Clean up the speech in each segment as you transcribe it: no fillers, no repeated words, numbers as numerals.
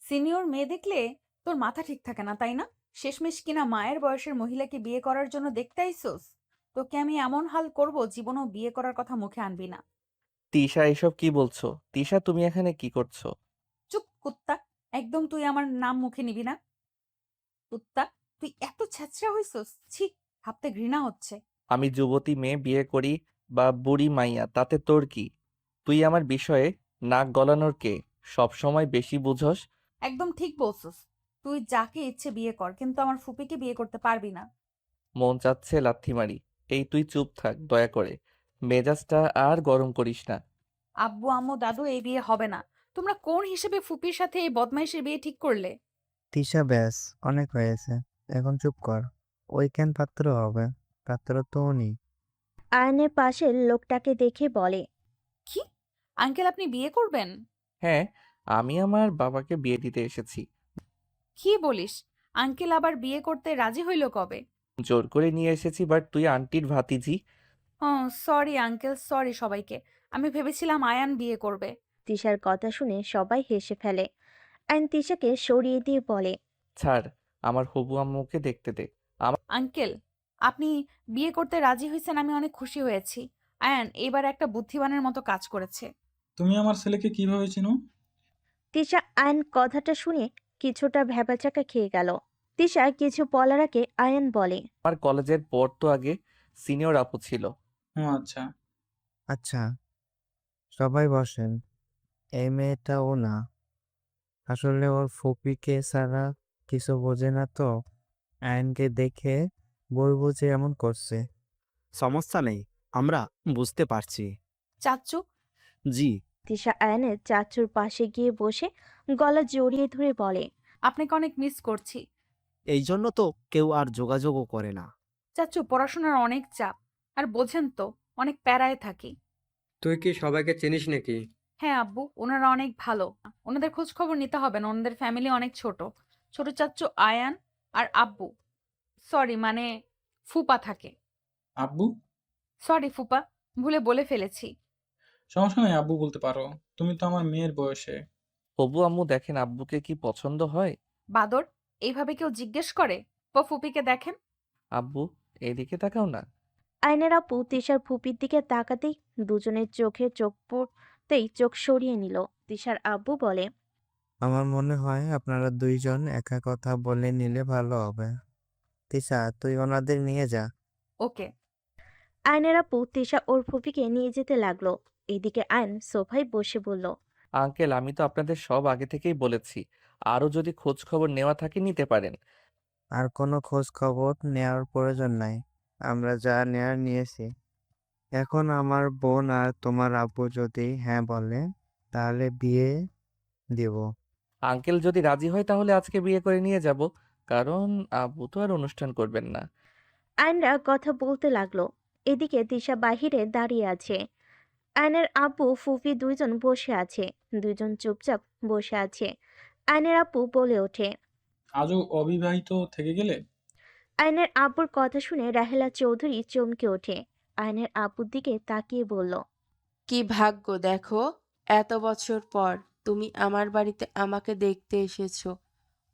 Senior মেয়ে দেখলে তোর মাথা ঠিক থাকে না, তাই না? শেষমেশ কিনা মায়ের বয়সের মহিলাকে বিয়ে করার জন্য দেখতে আইসোস। তোকে আমি এমন হাল করব, জীবনও বিয়ে করার কথা মুখে আনবি না। তিশা, এসব কি বলছো? তিশা, তুমি এখানে কি করছো? চুপ কুত্তা! একদম তুই আমার নাম মুখে নিবি না। কুত্তা! তুই এত ছ্যাচরা হইছস, ছি! ভাবতে ঘৃণা হচ্ছে। আমি যুবতী মেয়ে বিয়ে করি বা বুড়ি মাইয়া, তাতে তোর কি? তুই আমার বিষয়ে নাক গলানোর কে? সব সময় বেশি বুঝস। একদম ঠিক বলছস। তুই যাকে ইচ্ছে বিয়ে কর, কিন্তু আমার ফুপিকে বিয়ে করতে পারবি না। মন চাচ্ছে লাথি মারি। এই তুই চুপ থাক দয়া করে। মেজাজটা আর গরম করিস না। আব্বু আম্মু দাদু, এই বিয়ে হবে না। তোমরা কোন হিসেবে ফুপির সাথে এই বদমাইশের বিয়ে ঠিক করলে? তিশা ব্যাস, অনেক হয়েছে। এখন চুপ কর। ওই কেন পাত্র হবে? পাত্র তো উনি। আয়নের পাশের লোকটাকে দেখে বলে, কি? আঙ্কেল, আপনি বিয়ে করবেন? হ্যাঁ, আমি আমার বাবাকে বিয়ে দিতে এসেছি। কি বলিস? আঙ্কেল আবার বিয়ে করতে রাজি হইল কবে? জোর করে নিয়ে এসেছি, বাট তুই আন্টির ভাতিজি। সরি আঙ্কেল, সরি সবাইকে। আমি ভেবেছিলাম আয়ান বিয়ে করবে। তিশার কথা শুনে সবাই হেসে ফেলে। আয়ন তিশাকে সরিয়ে দিয়ে বলে, ছাড়, আমার হবু আম্মুকে দেখতে দে। আঙ্কেল, আপনি বিয়ে করতে রাজি হয়েছেন, আমি অনেক খুশি হয়েছি। আয়ান এবার একটা বুদ্ধিমানের মতো কাজ করেছে। তুমি আমার ছেলেকে কিভাবে চিনো? তিশা আয়ন কথাটা শুনে কিছুটা ভ্যাবাচাকা খেয়ে গেল। তিশা কিছু বলার আগে আয়ন বলে, আমার কলেজের পর তো আগে সিনিয়র আপু ছিল। ও আচ্ছা। আচ্ছা, সবাই বসেন। এই মেয়েটা ও না। আসলে ওর ফুপিকে ছাড়া কিছু বোঝে না তো। আয়নকে দেখে বলবো যে এমন করছে। সমস্যা নেই, আমরা বুঝতে পারছি। চাচ্চু। জি। তিশা আয়নের চাচুর পাশে গিয়ে বসে গলা জড়িয়ে ধরে বলে, আপনাকে অনেক মিস করছি। এই জন্য তো কেউ আর যোগাযোগও করে না। চাচ্চু, পড়াশোনার অনেক চাপ। আর বোঝেন তো, অনেক প্যারায় থাকি। তুই কি সবাইকে চিনিস নাকি? হ্যাঁ আব্বু, ওনারা অনেক ভালো। ওনাদের খোঁজ খবর নিতে হবে না, ওনাদের ফ্যামিলি অনেক ছোট। ছোট চাচ্চু আয়ান আর আব্বু, সরি মানে ফুপা থাকে। আব্বু? সরি ফুপা, ভুলে বলে ফেলেছি। সমস্যা নেই, আব্বু বলতে পারো। তুমি তো আমার মেয়ের বয়সে। হবু আম্মু দেখেন আব্বুকে কি পছন্দ হয়। বাদর, এইভাবে কেউ জিজ্ঞেস করে? বা ফুপিকে দেখেন। আব্বু, এদিকে তাকাও না। আয়নের আপু তিশার ফুপির দিকে তাকাতেই দুজনের চোখে চোখ পড়তেই চোখ সরিয়ে নিল। তিশার আব্বু বলে, আমার মনে হয় আপনারা দুইজন একা কথা বলে নিলে ভালো হবে। তিশা, তুই ওনাদের নিয়ে যা। ওকে। আয়নের আপু তিশা ওর ফুপিকে নিয়ে যেতে লাগলো। এদিকে আয়ন সোফায় বসে বলল, আঙ্কেল, আমি তো আপনাদের সব আগে থেকেই বলেছি। আরো যদি খোঁজ খবর নেওয়া থাকে নিতে পারেন। আর কোনো খোঁজ খবর নেওয়ার প্রয়োজন নাই। আমরা যা নেয়ার নিয়েছি। এখন আমার বোন আর তোমার আব্বু যদি হ্যাঁ বলে, তাহলে বিয়ে দিব। আঙ্কেল যদি রাজি হয় তাহলে আজকে বিয়ে করে নিয়ে যাব, কারণ আব্বু তো আর অনুষ্ঠান করবেন না। আয়নরা কথা বলতে লাগলো। এদিকে তিশা বাহিরে দাঁড়িয়ে আছে। আয়নের আব্বু ফুফি দুইজন বসে আছে। দুইজন চুপচাপ বসে আছে। আয়নের আব্বু বলে ওঠে, আজও অবিবাহিত থেকে গেলে? আয়নের আব্বুর কথা শুনে রাহেলা চৌধুরী চমকে ওঠে। আয়নের আব্বুর দিকে তাকিয়ে বলল, কি ভাগ্য দেখো, এত বছর পর তুমি আমার বাড়িতে আমাকে দেখতে এসেছো।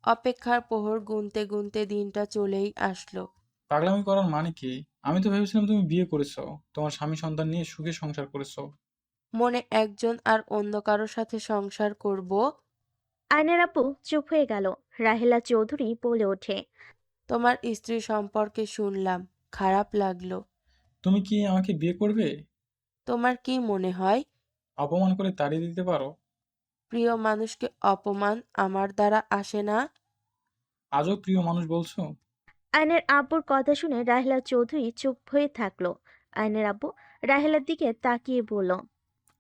অপেক্ষার প্রহর গুনতে গুনতে দিনটা চলেই আসলো। পাগলামি করার মানে কি? আমি তো ভেবেছিলাম তুমি বিয়ে করেছো, তোমার স্বামী সন্তান নিয়ে সুখে সংসার করেছো। মনে একজন আর অন্য কারোর সাথে সংসার করব? আয়নের আব্বু চুপ হয়ে গেল। রাহেলা চৌধুরী বলে ওঠে, তোমার স্ত্রী সম্পর্কে শুনলাম, খারাপ লাগলো। তুমি কি আমাকে বিয়ে করবে? তোমার কি মনে হয় অপমান করে তাড়িয়ে দিতে পারো? প্রিয় মানুষকে অপমান আমার দ্বারা আসে না? আজও প্রিয় মানুষ বলছো? আয়নের আব্বুর কথা শুনে রাহেলা চৌধুরী চুপ হয়ে থাকলো। আয়নের আব্বু রাহেলার দিকে তাকিয়ে বলল,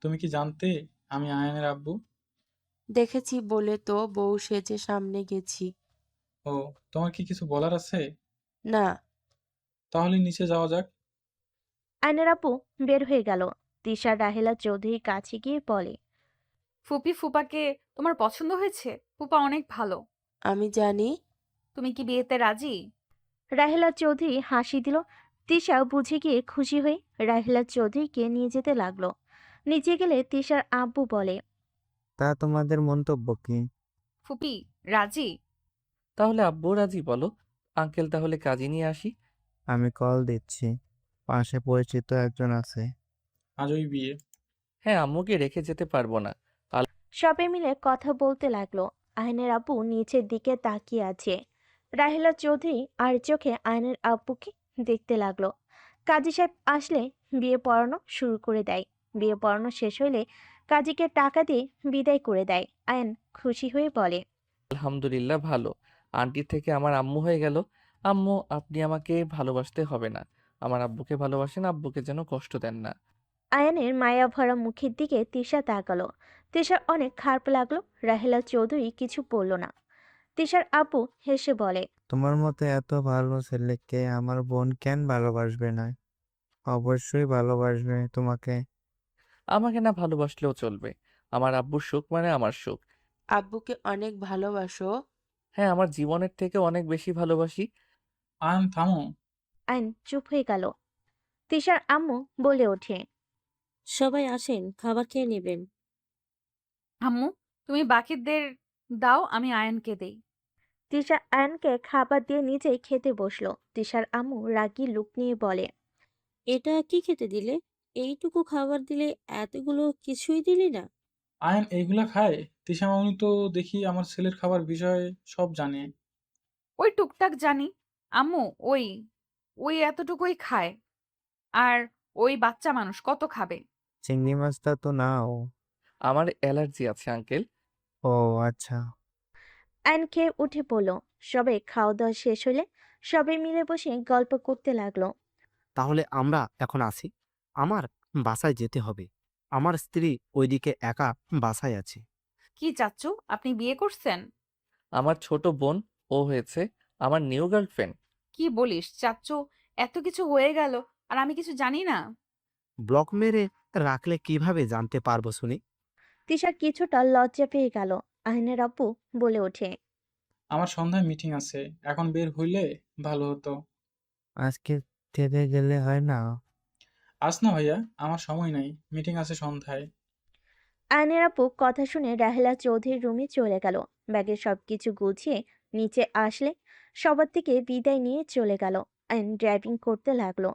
তুমি কি জানতে আমি আয়ানের আব্বু? দেখেছি বলে তো বউ সেজে সামনে গেছি। ও, তোমার কি কিছু বলার আছে? না। তাহলে নিচে যাওয়া যাক। আয়নের আব্বু বের হয়ে গেল। তিশা রাহেলা চৌধুরীর কাছে গিয়ে বলে, ফুপি ফুপাকে তোমার পছন্দ হয়েছে? ফুপা অনেক ভালো। আমি জানি। তুমি কি বিয়েতে রাজি? রাহেলা চৌধুরী হাসি দিল। তিশা বুঝে গিয়ে খুশি হয়ে রাহেলা চৌধুরীকে নিয়ে যেতে লাগলো। নিচে গেলে তিশার আব্বু বলে, তা তোমাদের মন্তব্য কি? ফুপি রাজি? তাহলে আব্বু রাজি বলো। আঙ্কেল তাহলে কাজী নিয়ে আসি। আমি কল দিচ্ছি, পাশে পরিচিত একজন আছে। আজই বিয়ে? হ্যাঁ, আম্মুকে রেখে যেতে পারবো না। সবাই মিলে কথা বলতে লাগলো। আয়নের আব্বু নিচের দিকে তাকিয়ে আছে। রাহেলা চৌধুরী আর চোখে আয়নের আব্বুকে দেখতে লাগলো। কাজী সাহেব আসলে বিয়ে পড়ানো শুরু করে দেয়। বিয়ে পড়ানো শেষ হলে কাজীকে টাকা দিয়ে বিদায় করে দেয়। আয়ন খুশি হয়ে বলে, আলহামদুলিল্লাহ, ভালো। আন্টির থেকে আমার আম্মু হয়ে গেল। আম্মু, আপনি আমাকে ভালোবাসতে হবে না। আমার আব্বুকে ভালোবাসেন, আব্বুকে যেন কষ্ট দেন না। আয়ানের মায়া ভরা মুখের দিকে তিশা তাকালো। তিশার অনেক খারাপ লাগলো। রাহেলা চৌধুরী কিছু বলল না। তিশার আব্বু হেসে বলে, তোমার মতো এত ভালো ছেলেকে আমার বোন কেন ভালোবাসবে না? অবশ্যই ভালোবাসবে তোমাকে। আমাকে না ভালোবাসলেও চলবে। আমার আব্বুর সুখ মানে আমার সুখ। আব্বুকে অনেক ভালোবাসো? হ্যাঁ, আমার জীবনের থেকে অনেক বেশি ভালোবাসি। আয়ন থামো। আইন চুপ হয়ে গেল। তিশার আম্মু বলে ওঠে, সবাই আসেন, খাবার খেয়ে নেবেন। আম্মু, তুমি বাকিদের দাও, আমি আয়ানকে দেই। তিশা আয়নকে খাবার দিয়ে নিজেই খেতে বসলো। তিশার আম্মু রাগী লুক নিয়ে বলে, এটা কি খেতে দিলে? এইটুকু খাবার দিলে, এতগুলো কিছুই দিলি না? আয়ন এইগুলা খায়? তিশা মামনি তো দেখি আমার ছেলের খাবার বিষয়ে সব জানে। ওই টুকটাক জানি। আম্মু, ওই ওই এতটুকুই খায়। আর ওই বাচ্চা মানুষ কত খাবে? চিংড়ি মাছটা তো নাও। আমার অ্যালার্জি আছে আঙ্কেল। ও আচ্ছা। আয়ন খেয়ে উঠে পড়ল। সবাই খাওয়া দাওয়া শেষ হলে সবাই মিলে বসে গল্প করতে লাগলো। তাহলে আমরা এখন আসি। আমার বাসায় যেতে হবে। আমার স্ত্রী ওইদিকে একা বাসায় আছে। কি চাচ্চু, আপনি বিয়ে করছেন? আমার ছোট বোন, ও হয়েছে আমার নিউ গার্লফ্রেন্ড। কি বলিস চাচ্চু? এত কিছু হয়ে গেল আর আমি কিছু জানি না? ব্লক মেরে রাখলে কিভাবে জানতে পারবো শুনি? তিশা কিছুটা লজ্জা পেয়ে গেল। আয়নের আব্বু বলে ওঠে, আমার সন্ধ্যায় মিটিং আছে, এখন বের হইলে ভালো হতো। আজকে থেকে গেলে হয় না? আস না ভাইয়া, আমার সময় নাই, মিটিং আছে সন্ধ্যায়। আয়নের আপু কথা শুনে রাহেলা চৌধুরীর রুমে চলে গেল। ব্যাগের সবকিছু গুছিয়ে নিচে আসলে সবার থেকে বিদায় নিয়ে চলে গেল। আয়ন ড্রাইভিং করতে লাগলো।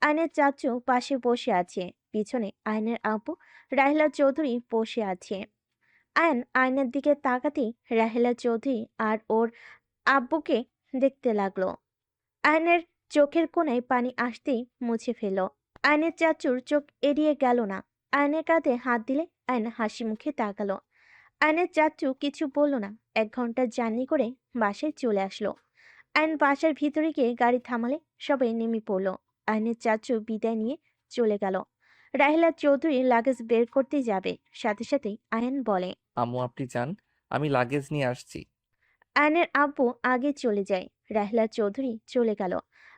আয়নের চাচু পাশে বসে আছে। পিছনে আয়নের আপু রাহেলা চৌধুরী বসে আছে। আয়ন আয়নের দিকে তাকাতেই রাহেলা চৌধুরী আর ওর আব্বুকে দেখতে লাগলো। আয়নের চোখের কোণায় পানি আসতেই মুছে ফেলল। আয়নের চাচুর চোখ এড়িয়ে গেল না। আয়নের কাঁধে হাত দিলে আয়ন হাসি মুখে তাকালো। আয়নের চাচু কিছু বলল না। 1 ঘন্টার জার্নি করে বাসায় চলে আসলো। আয়ন বাসার ভিতরে গিয়ে গাড়ি থামালে সবাই নেমে পড়লো। আয়নের চাচু বিদায় নিয়ে চলে গেল। রাহিলা চৌধুরী লাগেজ বের করতে যাবে, সাথে সাথেই আয়ন বলে, আম্মু, আপনি যান, আমি লাগেজ নিয়ে আসছি। আয়নের আব্বু আগে চলে যায়। রাহিলা চৌধুরী চলে গেল।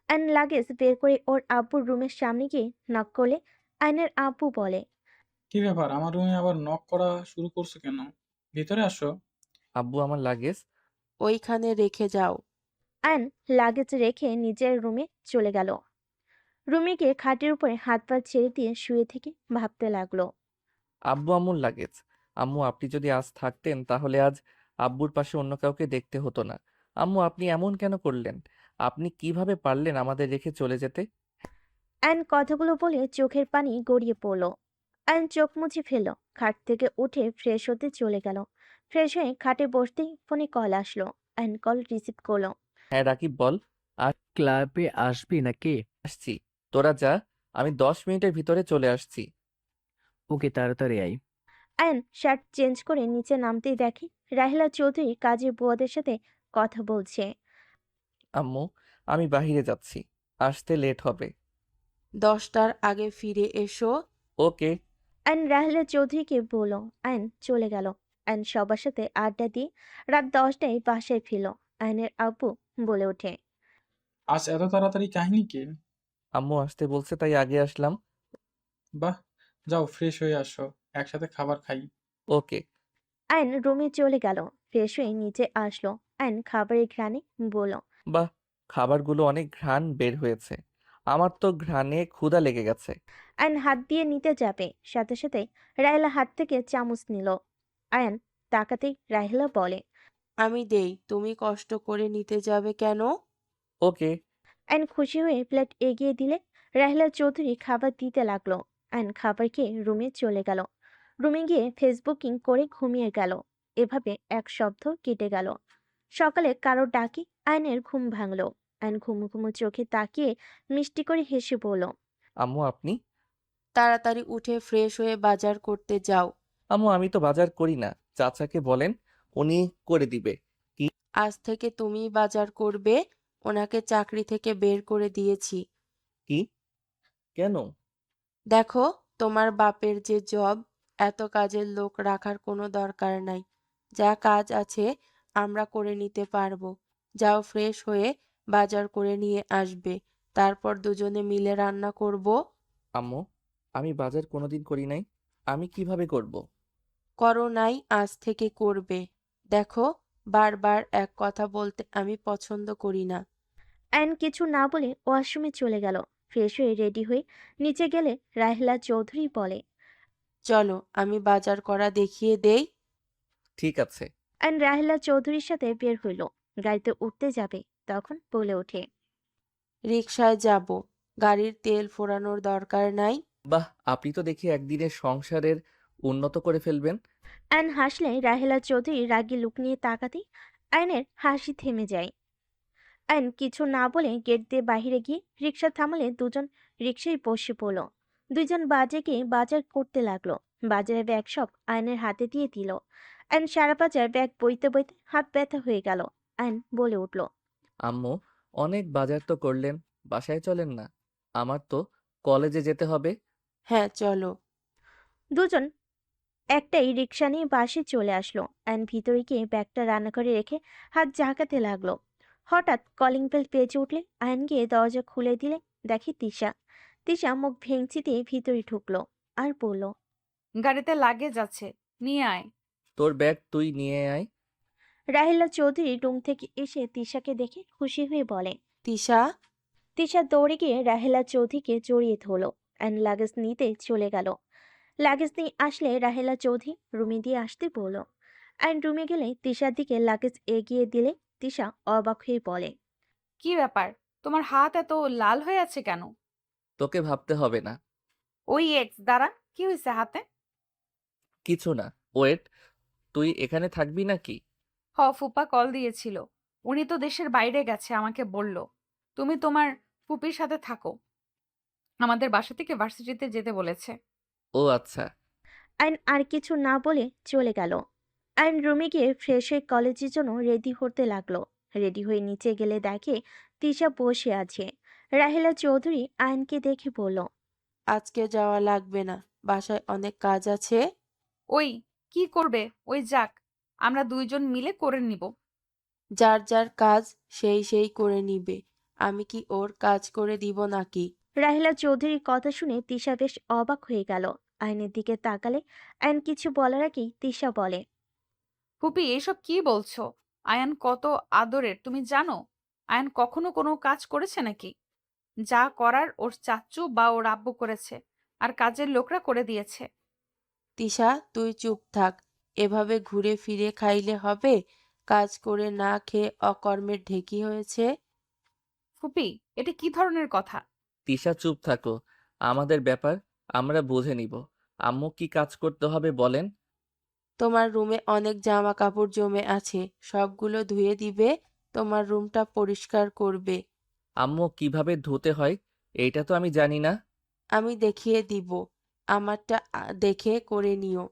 আয়ন লাগেজ বের করে ওর আব্বুর রুমের সামনে গিয়ে নক করলে আয়নের আব্বু বলে, কি ব্যাপার, আমার রুমে আবার নক করা শুরু করছো কেন? ভিতরে আসো। আব্বু, আমার লাগেজ। ওইখানে রেখে যাও। আয়ন লাগেজ রেখে নিজের রুমে চলে গেল। রুমে গিয়ে খাটের উপরে হাত পা ছেড়ে দিয়ে শুয়ে থেকে ভাবতে লাগলো। আব্বু, আম্মুর লাগেজ। আম্মু, আপনি যদি আজ থাকতেন তাহলে আজ আব্বুর পাশে অন্য কাউকে দেখতে হতো না। আম্মু, আপনি এমন কেন করলেন? আপনি কিভাবে পারলেন আমাদের রেখে চলে যেতে? আয়ন কথাগুলো বলে চোখের পানি গড়িয়ে পড়ল। আয়ন চোখ মুছে ফেলল। খাট থেকে উঠে ফ্রেশ হতে চলে গেল। ফ্রেশ হয়ে খাটে বসতেই ফোনে কল আসলো। আয়ন কল রিসিভ করলো। হ্যাঁ রাকিব, বল। ক্লাবে আসবি নাকি? আসছি। তোরা যা, আমি 10 মিনিটের ভিতরে চলে আসছি। ওকে, তাড়াতাড়ি আয়। আয়ন শার্ট চেঞ্জ করে নিচে নামতেই দেখে রাহিলা চৌধুরী কাজের বুয়াদের সাথে কথা বলছে। আম্মু, আমি বাহিরে যাচ্ছি, আসতে লেট হবে। 10টার আগে ফিরে এসো। ওকে। আয়ন রাহিলা চৌধুরীকে বলল। আয়ন চলে গেল। আয়ন সবার সাথে আড্ডা দিয়ে রাত 10টায় বাসায় ফিরল। আয়নের আব্বু বলে ওঠে, আজ এত তাড়াতাড়ি কাহিনী কি? আম্মু আসতে বলছে তাই আগে আসলাম। বাহ, যাও ফ্রেশ হয়ে আসো, একসাথে খাবার খাই। ওকে। আয়ন রুমে চলে গেল। ফ্রেশ হয়ে নিচে আসলো। আয়ন খাবারের ঘ্রাণে বলল, বাহ, খাবারগুলো অনেক ঘ্রাণ বের হয়েছে। আমার তো ঘ্রাণে ক্ষুধা লেগে গেছে। আয়ন হাত দিয়ে নিতে যাবে, সাথে সাথে রাহেলা হাত থেকে চামচ নিল। আয়ন তাকাতেই রাহেলা বলে, আমি দেই, তুমি কষ্ট করে নিতে যাবে কেন? ওকে। আইন খুশি হয়ে প্লেট এগিয়ে দিলে রাহিলা চৌধুরী খাবার দিতে লাগলো। আইন খাবার খেয়ে রুমে চলে গেল। রুমে গিয়ে ফেসবুকিং করে ঘুমিয়ে গেল। এভাবে এক সপ্তাহ কেটে গেল। সকালে কারো ডাকে আইনের ঘুম ভাঙলো। আইন ঘুমু ঘুমু চোখে তাকিয়ে মিষ্টি করে হেসে বলল, আম্মু আপনি? তাড়াতাড়ি উঠে ফ্রেশ হয়ে বাজার করতে যাও। আম্মু আমি তো বাজার করি না, চাচাকে বলেন, উনি করে দিবে। কি? আজ থেকে তুমিই বাজার করবে। ওনাকে চাকরি থেকে বের করে দিয়েছি। কি? কেন? দেখো, তোমার বাপের যে জব, এত কাজের লোক রাখার কোনো দরকার নাই। যা কাজ আছে আমরা করে নিতে পারবো। যাও ফ্রেশ হয়ে বাজার করে নিয়ে আসবে। তারপর দুজনে মিলে রান্না করব। আম্মু আমি বাজার কোনোদিন করি নাই, আমি কিভাবে করব? করো নাই, আজ থেকে করবে। দেখো, বারবার এক কথা বলতে আমি পছন্দ করি না। আইন কিছু না বলে ওয়াশরুমে চলে গেল। ফ্রেশ হয়ে রেডি হয়ে নিচে গেলে রাহিলা চৌধুরী বলে, চলো আমি বাজার করা দেখিয়ে দেই। ঠিক আছে। আইন রাহিলা চৌধুরীর সাথে বের হইল। গাড়িতে উঠতে যাবে, তখন বলে ওঠে, রিকশায় যাব, গাড়ির তেল ফোরানোর দরকার নাই। বাহ, আপনি তো দেখি একদিনে সংসারের উন্নত করে ফেলবেন। আইন হাসলে রাহেলা চৌধুরী রাগী লুক নিয়ে তাকাতেই আইনের হাসি থেমে যায়। আইন কিছু না বলে গেট দিয়ে বাহিরে গিয়ে রিক্সা থামালে দুজন রিক্সায় বসে পড়ল। দুইজন বাজে গিয়ে বাজার করতে লাগলো। বাজারে ব্যাগ সব আইনের হাতে দিয়ে দিল। আইন সারা বাজার ব্যাগ বইতে বইতে হাত ব্যথা হয়ে গেল। আইন বলে উঠল, আম্মু অনেক বাজার তো করলেন, বাসায় চলেন না, আমার তো কলেজে যেতে হবে। হ্যাঁ চলো। দুজন একটাই রিক্সা নিয়ে বাসে চলে আসলো। আইন ভিতরে গিয়ে ব্যাগটা রান্নাঘরে রেখে হাত ঝাঁকাতে লাগলো। হঠাৎ কলিং বেল বেজে উঠলে আইন গিয়ে দরজা খুলে দিলে দেখে তিশা। তিশা মুখ ভেঙচি দিয়ে ভিতরে ঢুকলো আর বলল, গাড়িতে লাগেজ আছে, নিয়ে আয়। তোর ব্যাগ তুই নিয়ে আয়। রাহিলা চৌধুরী রুম থেকে এসে তিশাকে দেখে খুশি হয়ে বলে। তিশা, তিশা দৌড়ে গিয়ে রাহেলা চৌধুরীকে জড়িয়ে ধরলো। আইন লাগেজ নিতে চলে গেল। লাগেজ নিয়ে আসলে রাহেলা চৌধুরী রুমে দিয়ে আসতে বলল। আইন রুমে গেলে তিশার দিকে লাগেজ এগিয়ে দিলে তিশা অবাক হয়ে বলে, কি ব্যাপার, তোমার হাত এত লাল হয়ে আছে কেন? তোকে ভাবতে হবে না। ওই এক্স দ্বারা কি হয়েছে হাতে? কিছু না। ওয়েট, তুই এখানে থাকবি নাকি? ফুপা কল দিয়েছিল, উনি তো দেশের বাইরে গেছে, আমাকে বলল তুমি তোমার ফুপির সাথে থাকো, আমাদের বাসা থেকে ভার্সিটিতে যেতে বলেছে। ও আচ্ছা। আইন আর কিছু না বলে চলে গেল। আইন রুমে গিয়ে ফ্রেশ হয়ে কলেজের জন্য রেডি হতে লাগলো। রেডি হয়ে নিচে গেলে দেখে তিশা বসে আছে। রাহেলা চৌধুরী আইনকে দেখে বলল, আজকে যাওয়া লাগবে না, বাসায় অনেক কাজ আছে। ওই কি করবে, ওই যাক, আমরা দুইজন মিলে করে নিব। যার যার কাজ সেই সেই করে নিবে। আমি কি ওর কাজ করে দিব নাকি? রাহেলা চৌধুরীর কথা শুনে তিশা বেশ অবাক হয়ে গেল। আইনের দিকে তাকালে আইন কিছু বলার আগেই তিশা বলে, ফুপি এসব কি বলছো? আয়ান কত আদরের তুমি জানো? আয়ান কখনো কোনো কাজ করেছে নাকি? যা করার ওর চাচ্চু বা ওর আব্বু করেছে, আর কাজের লোকরা করে দিয়েছে। তিশা, তুই চুপ থাক। এভাবে ঘুরে ফিরে খাইলে হবে? কাজ করে না খেয়ে অকর্মের ঢেকি হয়েছে। ফুপি এটা কি ধরনের কথা? তিশা চুপ থাকো, আমাদের ব্যাপার আমরা বুঝে নিব। আম্মু কি কাজ করতে হবে বলেন? তোমার রুমে অনেক জামা কাপড় জমে আছে, সবগুলো ধুয়ে দিবে। তোমার রুমটা পরিষ্কার করবে। আম্মু কিভাবে ধুতে হয় এইটা তো আমি জানি না। আমি দেখিয়ে দিব। আমারটা দেখে করে নিও।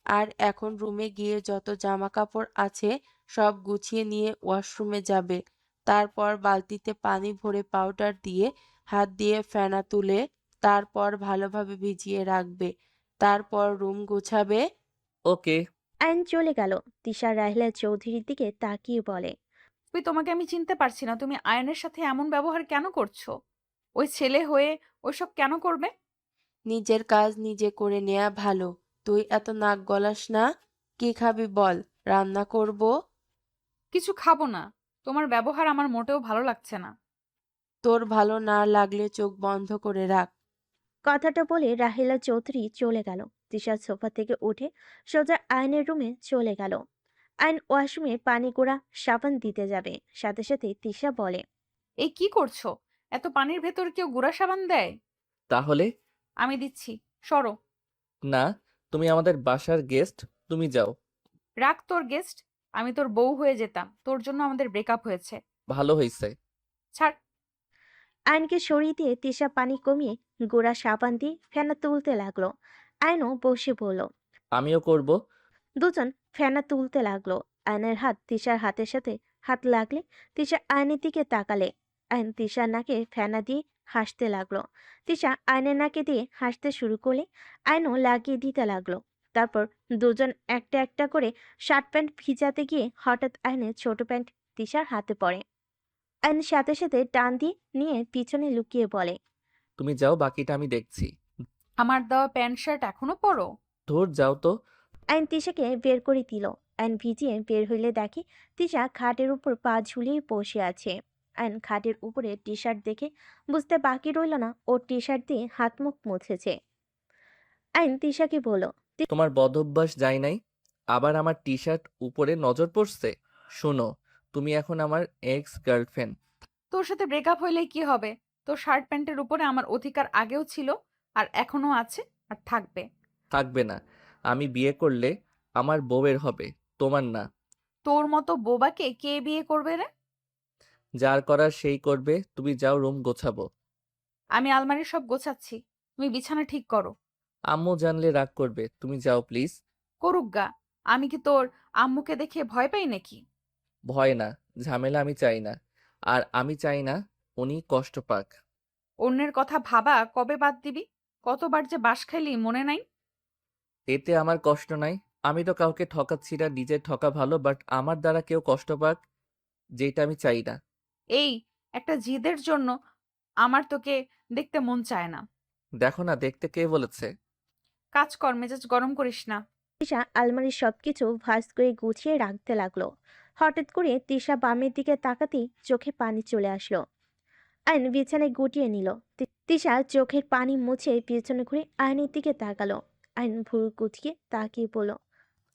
আর এখন রুমে গিয়ে যত জামা কাপড় আছে সব গুছিয়ে নিয়ে ওয়াশরুমে যাবে। তারপর বালতিতে পানি ভরে পাউডার দিয়ে হাত দিয়ে ফেনা তুলে তারপর ভালোভাবে ভিজিয়ে রাখবে। তারপর রুম গুছাবে। ওকে। আইন চলে গেল। তিশা রাহেলা চৌধুরীর দিকে তাকিয়ে বলে, ফুপি তোমাকে আমি চিনতে পারছি না, তুমি আয়নের সাথে এমন ব্যবহার কেন করছো? ওই ছেলে হয়ে ওইসব কেন করবে? নিজের কাজ নিজে করে নেয়া ভালো। তুই এত নাক গলাস না। কি খাবি বল, রান্না করব। কিছু খাবো না, তোমার ব্যবহার আমার মোটেও ভালো লাগছে না। তোর ভালো না লাগলে চোখ বন্ধ করে রাখ। কথাটা বলে রাহেলা চৌধুরী চলে গেল। তিশা সোফা থেকে উঠে সোজা আয়নের রুমে চলে গেল। আয়ন ওয়াশরুমে পানি গোড়া সাবান দিতে যাবে, সাথে সাথে তিশা বলে, এই কি করছো? এত পানির ভেতর কেউ গুঁড়া সাবান দেয়? তাহলে? আমি দিচ্ছি, সরো। না, তুমি আমাদের বাসার গেস্ট, তুমি যাও। রাখ তোর গেস্ট। আমি তোর বউ হয়ে যেতাম, তোর জন্য আমাদের ব্রেকআপ হয়েছে। ভালো হইছে। ছাড়। আয়নকে সরিয়ে দিয়ে তিশা পানি কমিয়ে গোড়া সাবান দিয়ে ফেনা তুলতে লাগলো। আয়নও বসে পড়ল। আমিও করব। দুজন ফেনা তুলতে লাগলো। আয়নের হাত তিশার হাতের সাথে হাত লাগলে তিশা আয়নের দিকে তাকালে। আয়ন তিশার নাকে ফেনা দিয়ে হাসতে লাগলো। তিশা আয়নের নাকে দিয়ে হাসতে শুরু করলে আয়নও লাগিয়ে দিতে লাগলো। তারপর দুজন একটা একটা করে শার্ট প্যান্ট ভিজাতে গিয়ে হঠাৎ আয়নের ছোট প্যান্ট তিশার হাতে পড়ে। আয়ন সাথে সাথে টান দিয়ে নিয়ে পিছনে লুকিয়ে বলে, তুমি যাও, বাকিটা আমি দেখছি। আমার দেওয়া প্যান্ট শার্ট এখনো পরো? ধুর, যাও তো। আইন তিশাকে বের করে দিল। আইন ভিজিয়ে বের হইলে দেখে তিশা খাটের উপর পা ঝুলিয়ে বসে আছে। আইন খাটের উপরে টি শার্ট দেখে বুঝতে বাকি রইল না ও টি শার্ট দিয়ে হাত মুখ মুছেছে। আইন তিশাকে বলল, তোমার বদঅভ্যাস যায় নাই? আবার আমার টি শার্ট উপরে নজর পড়ছে? শোনো, তুমি এখন আমার এক্স গার্লফ্রেন্ড। তোর সাথে ব্রেকআপ হইলে কি হবে? তোর শার্ট প্যান্টের উপরে আমার অধিকার আগেও ছিল, আর এখনো আছে, আর থাকবে। থাকবে না। আমি বিয়ে করলে আমার বউয়ের হবে, তোমার না। তোর মতো বোবাকে কে বিয়ে করবে রে? যার করার সেই করবে। তুমি যাও, রুম গোছাবো। আমি আলমারি সব গোছাচ্ছি, তুমি বিছানা ঠিক করো। আম্মু জানলে রাগ করবে, তুমি যাও প্লিজ। করুক গা। আমি কি তোর আম্মুকে দেখে ভয় পাই নাকি? ভয় না, ঝামেলা আমি চাই না। আর আমি চাই না উনি কষ্ট পাক। অন্যের কথা ভাবা কবে বাদ দিবি? কতবার যে বাঁশ খাইলি মনে নাই? এতে আমার কষ্ট নাই। আমি তো কাউকে ঠকাচ্ছি না, নিজের ঠকা ভালো, বাট আমার দ্বারা কেউ কষ্ট পাক, যেটা আমি চাই না। এই একটা জিদের জন্য আমার তোকে দেখতে মন চায় না। দেখো না, দেখতে কে বলেছে? কাজ কর, মেজাজ গরম করিস না। তিশা আলমারির সবকিছু ভাঁজ করে গুছিয়ে রাখতে লাগলো। হঠাৎ করে তিশা বামের দিকে তাকাতেই চোখে পানি চলে আসলো। আইন বিছানায় গুটিয়ে নিল। তিশা চোখের পানি মুছে পিছনে ঘুরে আয়নের দিকে তাকালো। আইন ভুরু কুচকে তাকিয়ে বলল,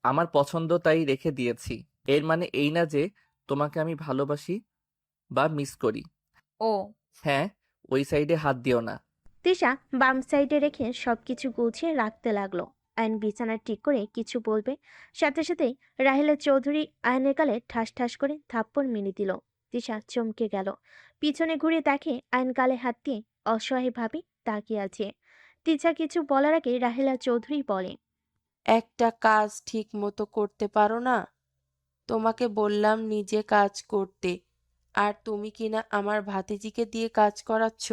আমার পছন্দ তাই রেখে দিয়েছি। এর মানে এই না যে তোমাকে আমি ভালোবাসি বা মিস করি। ও, হ্যাঁ, ওই সাইডে হাত দিও না। তিশা বাম সাইডে রেখে সবকিছু গুছিয়ে রাখতে লাগলো। আইন বিছানা ঠিক করে কিছু বলবে, সাথে সাথেই রাহেলা চৌধুরী আয়নের গালে ঠাস ঠাস করে থাপ্পড় মেরে দিল। তিশা চমকে গেল। পিছনে ঘুরে দেখে আইন গালে হাত দিয়ে অসহায়ভাবে তাকিয়ে আছে। তিশা কিছু বলার আগে রাহেলা চৌধুরী বলে, একটা কাজ ঠিক মতো করতে পারো না? তোমাকে বললাম নিজে কাজ করতে, আর তুমি কিনা আমার ভাতিজিকে দিয়ে কাজ করাচ্ছ।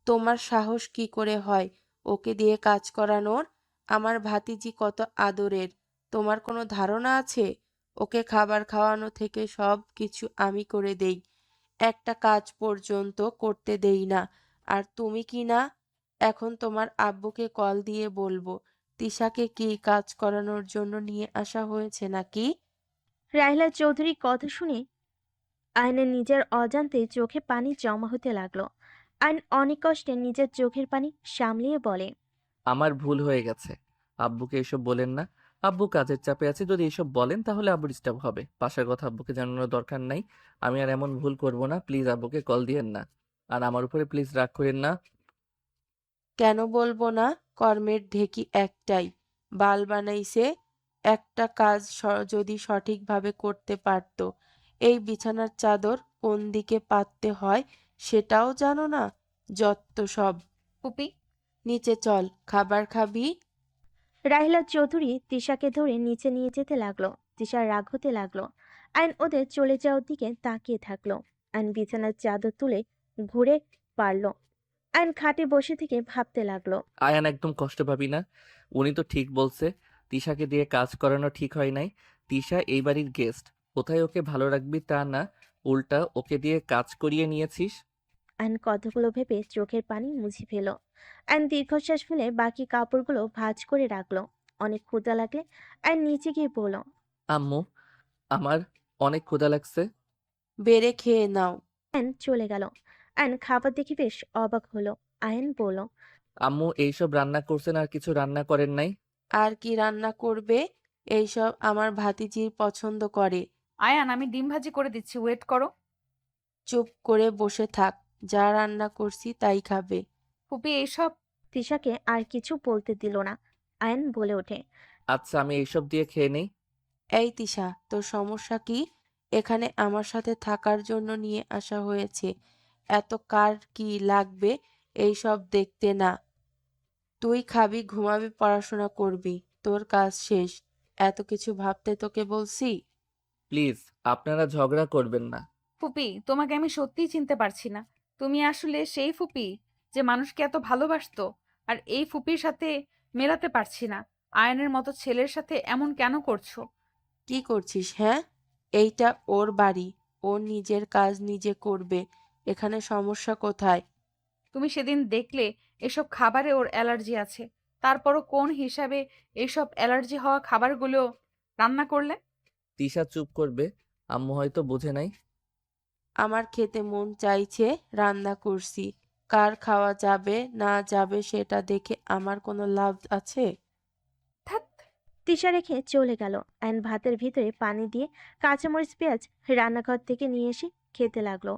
তোমার সাহস কি করে হয় ওকে দিয়ে কাজ করানোর? আমার ভাতিজি কত আদরের, তোমার কোনো ধারণা আছে? ওকে খাবার খাওয়ানো থেকে সব কিছু আমি করে দেই, একটা কাজ পর্যন্ত করতে দেই না। আর তুমি কি না? এখন তোমার আব্বুকে কল দিয়ে বলবো তিশাকে কি কাজ করানোর জন্য নিয়ে আসা হয়েছে নাকি? রাহেলা চৌধুরী কথা শুনে আয়নের নিজের অজান্তে চোখে পানি জমা হতে লাগলো। আইন অনেক কষ্টে নিজের চোখের পানি সামলিয়ে বলে, আমার ভুল হয়ে গেছে। আব্বুকে এসব বলেন না। আব্বু কাজের চাপে আছে, যদি এসব বলেন তাহলে আব্বু ডিস্টার্ব হবে। বাসার কথা আব্বুকে জানানোর দরকার নাই। আমি আর এমন ভুল করব না, প্লিজ আব্বুকে কল দিয়েন না। আর আমার উপরে প্লিজ রাগ করেন না। কেন বলবো না? কর্মের ঢেকি একটাই, বাল বানাইছে। একটা কাজ যদি সঠিকভাবে করতে পারতো। এই বিছানার চাদর কোন দিকে পাততে হয় সেটাও জানো না? যত্ত সব। পুপি, নিচে চল, খাবার খাবি? রাহিলা চৌধুরী তিশাকে ধরে নিচে নিয়ে যেতে লাগলো। তিশার রাগ হতে লাগলো। আইন ওদের চলে যাওয়ার দিকে তাকিয়ে থাকলো। আইন বিছানার চাদর তুলে ঘুরে পারলো। আইন খাটে বসে থেকে ভাবতে লাগলো। আয়ান একদম কষ্ট পাবি না। উনি তো ঠিক বলছে, তিশাকে দিয়ে কাজ করানো ঠিক হয় নাই। তিশা এই বাড়ির গেস্ট, কোথায় ওকে ভালো রাখবি তা না, উল্টা ওকে দিয়ে কাজ করিয়ে নিয়েছিস। আইন কতগুলো ভেবে চোখের পানি মুছে ফেল। আইন দীর্ঘশ্বাস ফেলে বাকি কাপড়গুলো ভাঁজ করে রাখলো। অনেক ক্ষুধা লাগলে আইন নিচে গিয়ে বলল, আম্মু, আমার অনেক ক্ষুধা লাগছে। বেড়ে খেয়ে নাও। আইন চলে গেল। আইন খাবার দেখে বেশ অবাক হলো। আইন বলল, আম্মু এইসব রান্না করছেন, আর কিছু রান্না করেন নাই? আর কি রান্না করবে? এইসব আমার ভাতিজির পছন্দ করে। আয়ান, আমি ডিম ভাজি করে দিচ্ছি, ওয়েট করো। চুপ করে বসে থাক, যা রান্না করছি তাই খাবে। ফুপি এইসব। তিশাকে আর কিছু বলতে দিল না। আয়ান বলে ওঠে, আচ্ছা আমি এইসব দিয়ে খেয়ে নেই। এই তিশা, তোর সমস্যা কি? এখানে আমার সাথে থাকার জন্য নিয়ে আসা হয়েছে। এত কার কি লাগবে এইসব দেখতে না? তুই খাবি, ঘুমাবি, পড়াশোনা করবি, তোর কাজ শেষ। এত কিছু ভাবতে তোকে বলছি? প্লিজ আপনারা ঝগড়া করবেন না। ফুপি, তোমাকে আমি সত্যিই চিনতে পারছি না। তুমি আসলে সেই ফুপি যে মানুষকে এত ভালোবাসতো? আর এই ফুপির সাথে মেলাতে পারছি না। আয়নের মতো ছেলের সাথে এমন কেন করছো? কি করছিস, হ্যাঁ? এইটা ওর বাড়ি, ওর নিজের কাজ নিজে করবে। এখানে সমস্যা কোথায়? তুমি সেদিন দেখলে এসব খাবারে ওর অ্যালার্জি আছে। তারপরও কোন হিসাবে এইসব অ্যালার্জি হওয়া খাবারগুলো রান্না করলে? তিশা চুপ করবে। আম্মু হয়তো বুঝে নাই। আমার খেতে মন চাইছে, রান্না করছি। কার খাওয়া যাবে না যাবে সেটা দেখে আমার কোনো লাভ আছে? ধ্যাৎ। তিশা রেখে চলে গেল। আয়ন ভাতের ভিতরে পানি দিয়ে কাঁচামরিচ পেঁয়াজ রান্নাঘর থেকে নিয়ে এসে খেতে লাগলো।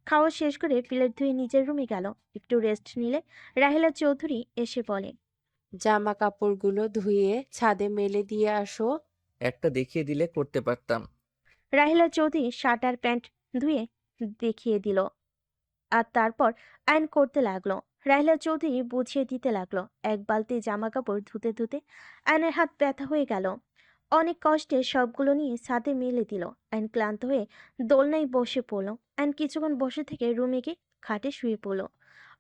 খাওয়া শেষ করে প্লেট ধুয়ে নিজের রুমে গেল। একটু রেস্ট নিলে রাহিলা চৌধুরী এসে বলে, জামা কাপড়গুলো ধুয়ে ছাদে মেলে দিয়ে আসো। একটা দেখিয়ে দিলে করতে পারতাম। রাহিলা চৌধুরী শার্ট আর প্যান্ট ধুয়ে দেখিয়ে দিল। আর তারপর আয়ন করতে লাগলো। রাহিলা চৌধুরী বুঝিয়ে দিতে লাগলো। এক বালতি জামা কাপড় ধুতে ধুতে আয়নের হাত ব্যথা হয়ে গেল। অনেক কষ্টে সবগুলো নিয়ে ছাদে মেলে দিল। আয়ন ক্লান্ত হয়ে দোলনায় বসে পড়ল। আয়ন কিছুক্ষণ বসে থেকে রুমে গিয়ে খাটে শুয়ে পড়ল।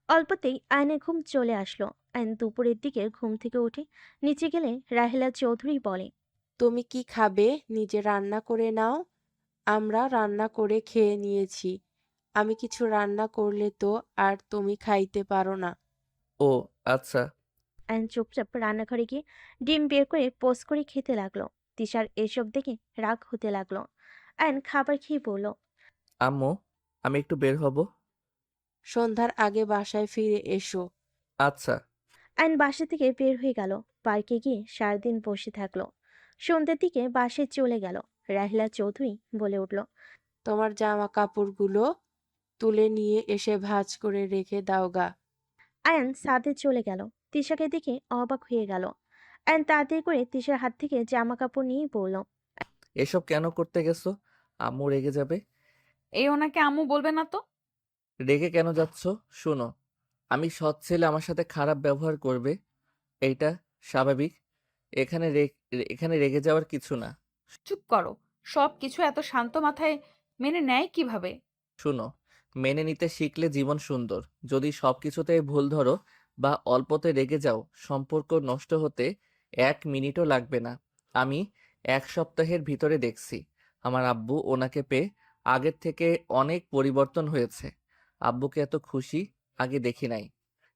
অল্পতেই আয়নের ঘুম চলে আসলো। আয়ন দুপুরের দিকে ঘুম থেকে উঠে নিচে গেলে রাহিলা চৌধুরী বলে, তুমি কি খাবে? নিজে রান্না করে নাও। আমরা রান্না করে খেয়ে নিয়েছি। আমি কিছু রান্না করলে তো আর তুমি খাইতে পারো না। ও আচ্ছা। আয়ন চুপচাপ রান্নাঘরে গিয়ে ডিম বের করে পোস্ট করে খেতে লাগলো। তিশার এসব দেখে রাগ হতে লাগলো। আয়ন খাবার খেয়ে বলল, আম্মু আমি একটু বের হব। সন্ধ্যার আগে বাসায় ফিরে এসো। আচ্ছা। আয়ন বাসা থেকে বের হয়ে গেল। পার্কে গিয়ে সারাদিন বসে থাকলো। সন্ধ্যের দিকে বাসায় চলে গেল। রাহিলা চৌধুরী বলে উঠল, তোমার জামা কাপড়গুলো তুলে নিয়ে এসে ভাঁজ করে রেখে দাও গা। আয়ন ছাদে চলে গেল। তিশাকে দেখে অবাক হয়ে গেল। আয়ন তাড়াতাড়ি করে তিশার হাত থেকে জামা কাপড় নিয়ে বলল, এসব কেন করতে গেছো? আম্মু রেগে যাবে। এই ওনাকে আম্মু বলবে না তো? রেগে কেন যাচ্ছ? শোনো, আমি সৎ ছেলে আমার সাথে খারাপ ব্যবহার করবে, এইটা স্বাভাবিক। এখানে রেগে যাওয়ার কিছু না। চুপ করো। সব কিছু এত শান্ত মাথায় মেনে নেয় কিভাবে? শুনো, মেনে নিতে শিখলে জীবন সুন্দর। যদি সবকিছুতেই ভুল ধরো বা অল্পতে রেগে যাও, সম্পর্ক নষ্ট হতে 1 মিনিটও লাগবে না। আমি 1 সপ্তাহের ভিতরে দেখছি আমার আব্বু ওনাকে পেয়ে আগের থেকে অনেক পরিবর্তন হয়েছে। আব্বুকে এত খুশি আগে দেখি নাই।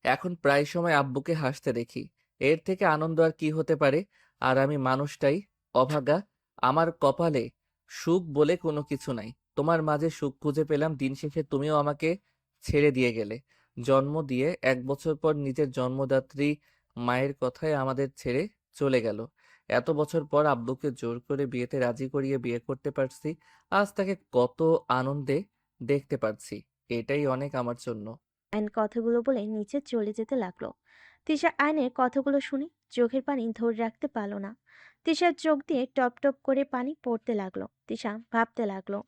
এখন প্রায় সময় আব্বুকে হাসতে দেখি। এর থেকে আনন্দ আর কি হতে পারে? আর আমি মানুষটাই অভাগা। আমার কপালে সুখ বলে কোনো কিছু নাই। তোমার মাঝে সুখ খুঁজে পেলাম, দিন শেষে তুমিও আমাকে ছেড়ে দিয়ে গেলে। জন্ম দিয়ে 1 বছর পর নিজের জন্মদাত্রী মায়ের কথায় আমাদের ছেড়ে চলে গেল। এত বছর পর আব্বুকে জোর করে বিয়েতে রাজি করিয়ে বিয়ে করতে পারছি। আজ তাকে কত আনন্দে দেখতে পারছি। এটাই অনেক আমার জন্য। আয়ন কথাগুলো বলে নিচে চলে যেতে লাগলো। তিশা আয়নের কথাগুলো শুনে চোখের পানি ধরে রাখতে পারল না। তিশার চোখ দিয়ে টপ টপ করে পানি পড়তে লাগলো। তিশা ভাবতে লাগলো,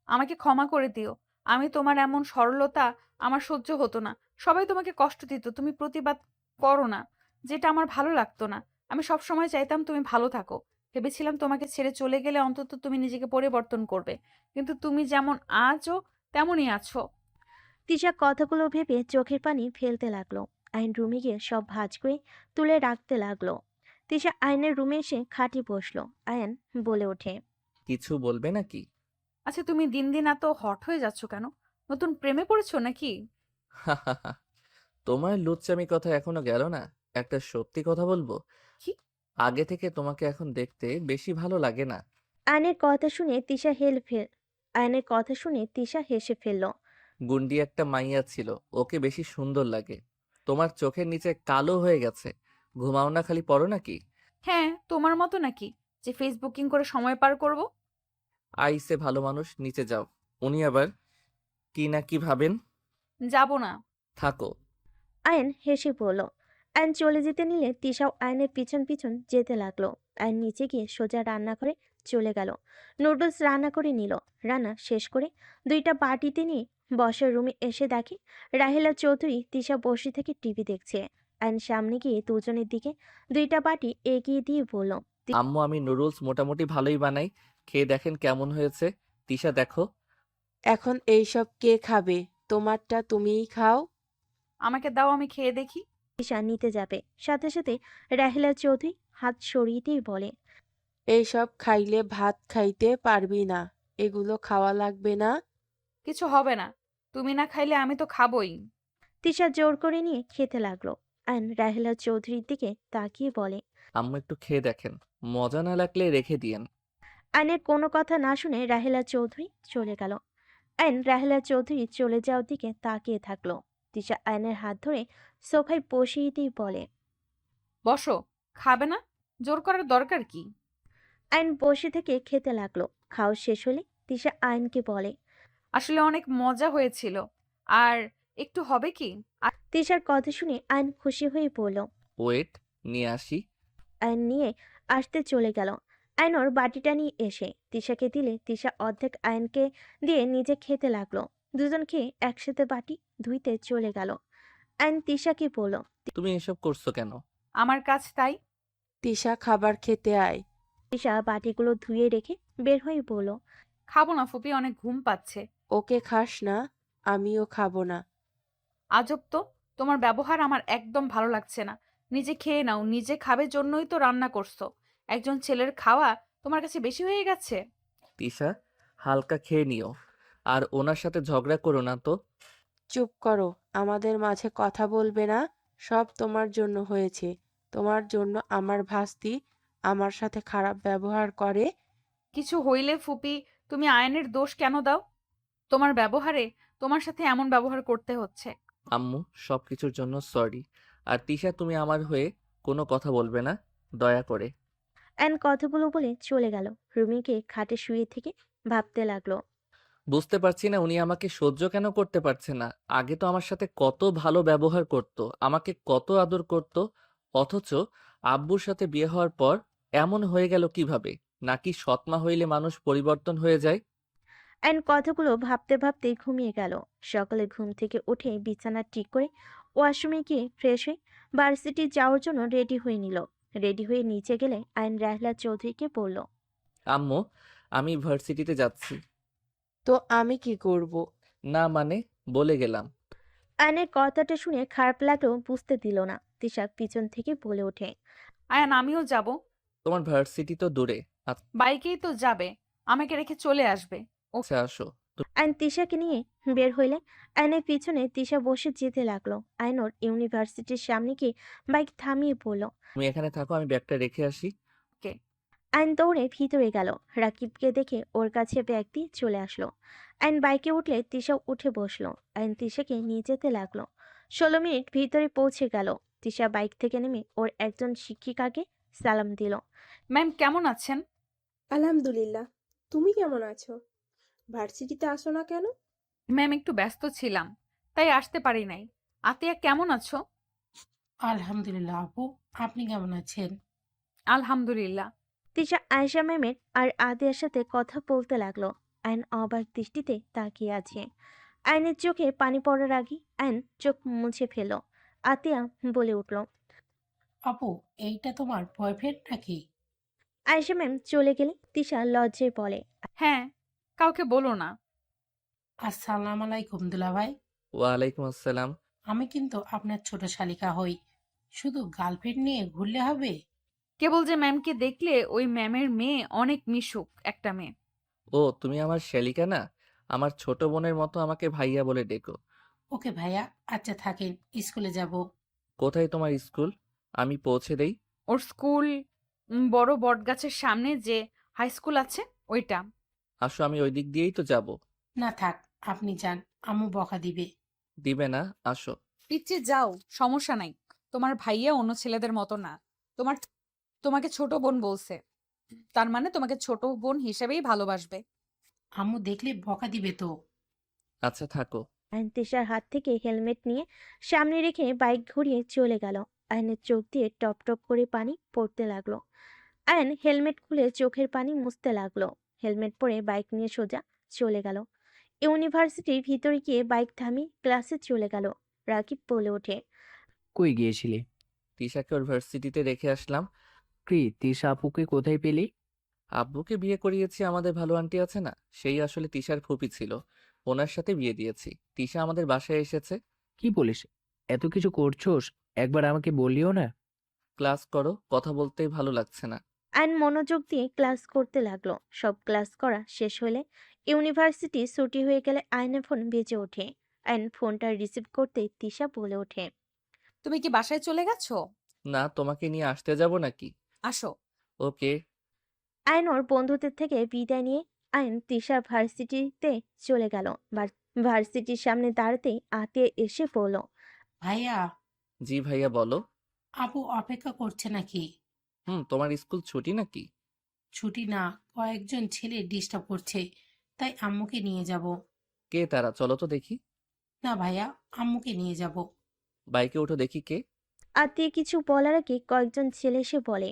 আমাকে ক্ষমা করে দিও। আমি তোমার এমন সরলতা আমার সহ্য হতো না। সবাই তোমাকে কষ্ট দিত, তুমি প্রতিবাদ করো না, যেটা আমার ভালো লাগতো না। আমি সব সময় চাইতাম তুমি ভালো থাকো। ভেবেছিলাম তোমাকে ছেড়ে চলে গেলে অন্তত তুমি নিজেকে পরিবর্তন করবে, কিন্তু তুমি যেমন আজও তেমনই আছো। তিশা কথাগুলো ভেবে চোখের পানি ফেলতে লাগলো। আইন রুমে গিয়ে সব ভাঁজ করে তুলে রাখতে লাগলো। তিশা আয়নের রুমে এসে খাটে বসলো। আয়ন বলে ওঠে, কিছু বলবে নাকি? আচ্ছা, তুমি দিন দিন এত হট হয়ে যাচ্ছ কেন? নতুন প্রেমে পড়েছো নাকি? তোমার লুচ্চামি কথা এখনো গেল না। একটা সত্যি কথা বলবো, কি? আগে থেকে তোমাকে এখন দেখতে বেশি ভালো লাগে না। আয়নের কথা শুনে তিশা আয়নের কথা শুনে তিশা হেসে ফেলল। গুন্ডি একটা মাইয়া ছিল, ওকে বেশি সুন্দর লাগে। তোমার চোখের নিচে কালো হয়ে গেছে। ঘুমাও না, খালি পড়ো নাকি? হ্যাঁ, তোমার মতো নাকি? যে ফেসবুকিং করে সময় পার করব? আইসে ভালো মানুষ, নিচে যাও। উনি আবার কি না কি ভাবেন। যাব না। থাকো। আয়ন হেসে পড়ল। আয়ন চলে যেতে নিলে তিশাও আয়নের পিছন পিছন যেতে লাগলো। আয়ন নিচে গিয়ে সোজা রান্নাঘরে চলে গেল। নুডলস রান্না করে নিল। রান্না শেষ করে দুইটা বাটিতে নিয়ে বসার রুমে এসে দেখে রাহেলা চৌধুরী তিশা বসে থেকে টিভি দেখছে। আয়ন সামনে গিয়ে দুজনের দিকে দুইটা বাটি এগিয়ে দিয়ে বলল, আম্মু, আমি নুডলস মোটামুটি ভালোই বানাই, খেয়ে দেখেন কেমন হয়েছে। তিশা দেখো। এখন এইসব কে খাবে? তোমারটা তুমিই খাও। আমাকে দাও, আমি খেয়ে দেখি। তিশা নিতে যাবে, সাথে সাথে রাহেলা চৌধুরী হাত সরিয়ে দিয়ে বলে, এইসব খাইলে ভাত খাইতে পারবি না। এগুলো খাওয়া লাগবে না। কিছু হবে না, তুমি না খাইলে আমি তো খাবই। তিশা জোর করে নিয়ে খেতে লাগলো। আয়ন রাহেলা চৌধুরীর দিকে তাকিয়ে বলে, আম্মু একটু খেয়ে দেখেন, মজা না লাগলে রেখে দিয়েন। আয়নের কোনো কথা না শুনে রাহেলা চৌধুরী চলে গেল। আয়ন রাহেলা চৌধুরী চলে যাওয়ার দিকে তাকিয়ে থাকলো। তিশা আয়নের হাত ধরে সোফায় বসিয়ে দিয়ে বলে, বসো। খাবে না? জোর করার দরকার কি? আয়ন বসে থেকে খেতে লাগলো। খাওয়া শেষ হলে তিশা আয়নকে বলে, আসলে অনেক মজা হয়েছিল। আর একটু হবে কি? তিশার কথা শুনে আয়ন খুশি হয়ে পড়ল। ওয়েট, নিয়ে আসি। আয়ন নিয়ে আসতে চলে গেল। আয়ন ওর বাটিটা নিয়ে এসে তিশাকে দিলে তিশা অর্ধেক আয়নকে দিয়ে নিজে খেতে লাগলো। দুজন খেয়ে একসাথে বাটি ধুইতে চলে গেল। আয়ন তিশাকে বলল, তুমি এসব করছো কেন? আমার কাজ তাই। তিশা, খাবার খেতে আয়। তিশা বাটিগুলো ধুয়ে রেখে বের হয়ে বলল, খাবো না ফুপি, অনেক ঘুম পাচ্ছে। ওকে খাস না? আমিও খাবো না। আজব তো, তোমার ব্যবহার আমার একদম ভালো লাগছে না। নিজে খেয়ে নাও, নিজে খাবে জন্যই তো রান্না করছো। একজন ছেলের খাওয়া তোমার কাছে বেশি হয়ে গেছে। তিশা, হালকা খেয়ে নিও, আর ওনার সাথে ঝগড়া করো না তো। চুপ করো। আমাদের মাঝে কথা বলবে না। সব তোমার জন্য হয়েছে। তোমার জন্য আমার ভাস্তি আমার সাথে খারাপ ব্যবহার করে। কিছু হইলে ফুপি, তুমি আয়নের দোষ কেন দাও? তোমার ব্যবহারে তোমার সাথে এমন ব্যবহার করতে হচ্ছে। আম্মু, সবকিছুর জন্য সরি। আর তিশা, তুমি আমার হয়ে কোনো কথা বলবে না, দয়া করে। অ্যান কথাগুলো বলে চলে গেল। রুমে গিয়ে খাটে শুয়ে থেকে ভাবতে লাগলো। বুঝতে পারছি না উনি আমাকে সহ্য কেন করতে পারছে না। আগে তো আমার সাথে কত ভালো ব্যবহার করত, আমাকে কত আদর করত, অথচ আব্বুর সাথে বিয়ে হওয়ার পর এমন হয়ে গেল কিভাবে? নাকি সৎমা হইলে মানুষ পরিবর্তন হয়ে যায়? অ্যান কথাগুলো ভাবতে ভাবতে ঘুমিয়ে গেল। সকালে ঘুম থেকে উঠে বিছানা ঠিক করে ওয়াশরুমে গিয়ে ফ্রেশ হয়ে ভার্সিটি যাওয়ার জন্য রেডি হয়ে নিল। রেডি হয়ে নিচে গেলে আয়ন রাহলা চৌধুরীকে বলল, আম্মু, আমি ভার্সিটিতে যাচ্ছি। তো আমি কি করব? না মানে, বলে গেলাম। আয়নের কথাটা শুনে খারাপ লাগলেও বুঝতে দিল না। তিশা পিছন থেকে বলে ওঠে, আয়ান, আমিও যাব। তোমার ভার্সিটি তো দূরে। বাইকেই তো যাবে, আমাকে রেখে চলে আসবে। আচ্ছা, আসো। আয়ন তিশাকে নিয়ে বের হইলে আয়নের পিছনে তিশা বসে যেতে লাগলো। আয়নর ইউনিভার্সিটির সামনে গিয়ে বাইক থামিয়ে পড়ল। তুমি এখানে থাকো, আমি ব্যাগটা রেখে আসি। ওকে। আইন দৌড়ে ভিতরে গেল। রাকিবকে দেখে ওর কাছে ব্যাগ দিয়ে চলে আসলো। আইন বাইকে উঠলে তিশাও উঠে বসলো। আইন তিশাকে নিয়ে যেতে লাগলো। 16 মিনিট ভিতরে পৌঁছে গেল। তিশা বাইক থেকে নেমে ওর একজন শিক্ষিকাকে সালাম দিল। ম্যাম, কেমন আছেন? আলহামদুলিল্লাহ। তুমি কেমন আছো? ভার্সিটিতে আসো না কেন? ম্যাম, একটু ব্যস্ত ছিলাম, তাই আসতে পারি নাই। আতিয়া, কেমন আছো? আলহামদুলিল্লাহ আপু, আপনি কেমন আছেন? আলহামদুলিল্লাহ। তিশা আয়েশা ম্যামের আর আদিয়ার সাথে কথা বলতে লাগলো। আইন অবাক দৃষ্টিতে তাকিয়ে আছে। আইনের চোখে পানি পড়ার আগে আইন চোখ মুছে ফেল। আতিয়া বলে উঠল, আপু, এইটা তোমার বয়ফ্রেন্ড নাকি? আয়েশা ম্যাম চলে গেলে তিশা লজ্জায় বলে, হ্যাঁ, কাউকে বলো না। আসসালাম আলাইকুম দুলাভাই। ওয়ালাইকুম আসসালাম। আমি কিন্তু আপনার ছোট শালিকা হই। শুধু গার্লফ্রেন্ড নিয়ে ঘুরলে হবে? কেবল যে ম্যামকে দেখলে ওই ম্যামের মেয়ে অনেক মিশুক একটা মেয়ে। ও, তুমি আমার শ্যালিকা না? আমার ছোট বোনের মতো আমাকে ভাইয়া বলে ডেকো। ওকে ভাইয়া, আচ্ছা থাকেন, স্কুলে যাব। কোথায় তোমার স্কুল? আমি পৌঁছে দেই। ওর স্কুল বড় বটগাছের সামনে যে হাই স্কুল আছে ওইটা। আসো, আমি ওই দিক দিয়েই তো যাব। না থাক, আপনি যান, আম্মু বকা দিবে। দিবে না? আসো। পিচ্ছি যাও, সমস্যা নাই। তোমার ভাইয়া অন্য ছেলেদের মতো না। তোমাকে ছোট বোন বলছে। তার মানে তোমাকে ছোট বোন হিসেবেই ভালোবাসবে। আম্মু দেখলে বকা দিবে তো। আচ্ছা থাকো। আয়ন তিশার হাত থেকে হেলমেট নিয়ে সামনে রেখে বাইক ঘুরিয়ে চলে গেল। আয়নের চোখ দিয়ে টপ টপ করে পানি পড়তে লাগলো। আয়ন হেলমেট খুলে চোখের পানি মুছতে লাগলো। হেলমেট পরে বাইক নিয়ে সোজা চলে গেল। ইউনিভার্সিটির ভিতরে গিয়ে বাইক থামিয়ে ক্লাসে চলে গেল। রাকিব বলে ওঠে, কই গিয়েছিলি? তিশাকে ওর ভার্সিটিতে রেখে আসলাম। কি তিশা আপুকে কোথায় পেলি? আব্বুকে বিয়ে করিয়েছি, আমাদের ভালো আন্টি আছে না, সেই আসলে তিশার ফুপি ছিল, ওনার সাথে বিয়ে দিয়েছি। তিশা আমাদের বাসায় এসেছে। কি বলিস? এত কিছু করছোস, একবার আমাকে বলিও না। ক্লাস করো, কথা বলতেই ভালো লাগছে না। আয়ন মনোযোগ দিয়ে ক্লাস করতে লাগলো। সব ক্লাস করা শেষ হলে ইউনিভার্সিটি ছুটি হয়ে গেলে আয়নের ফোন বেজে ওঠে। আয়ন ফোনটা রিসিভ করতেই তিশা বলে ওঠে, তুমি কি বাসায় চলে গেছো? না, তোমাকে নিয়ে আসতে যাব নাকি? আসো। ওকে। আয়ন ওর বন্ধুদের থেকে বিদায় নিয়ে আয়ন তিশার ভার্সিটিতে চলে গেল। ভার্সিটির সামনে দাঁড়াতেই আতিয়া এসে বলল, ভাইয়া, জি ভাইয়া বলো। আপু অপেক্ষা করছে নাকি? তোমার স্কুল ছুটি নাকি? ছুটি না, কয়েকজন ছেলে ডিস্টার্ব করছে, তাই আম্মুকে নিয়ে যাব। কে তারা, চলো তো দেখি। না ভাইয়া, আম্মুকে নিয়ে যাব। বাইকে ওঠো দেখি কে। আতিয়া কিছু বলার আগে কয়েকজন ছেলে এসে বলে,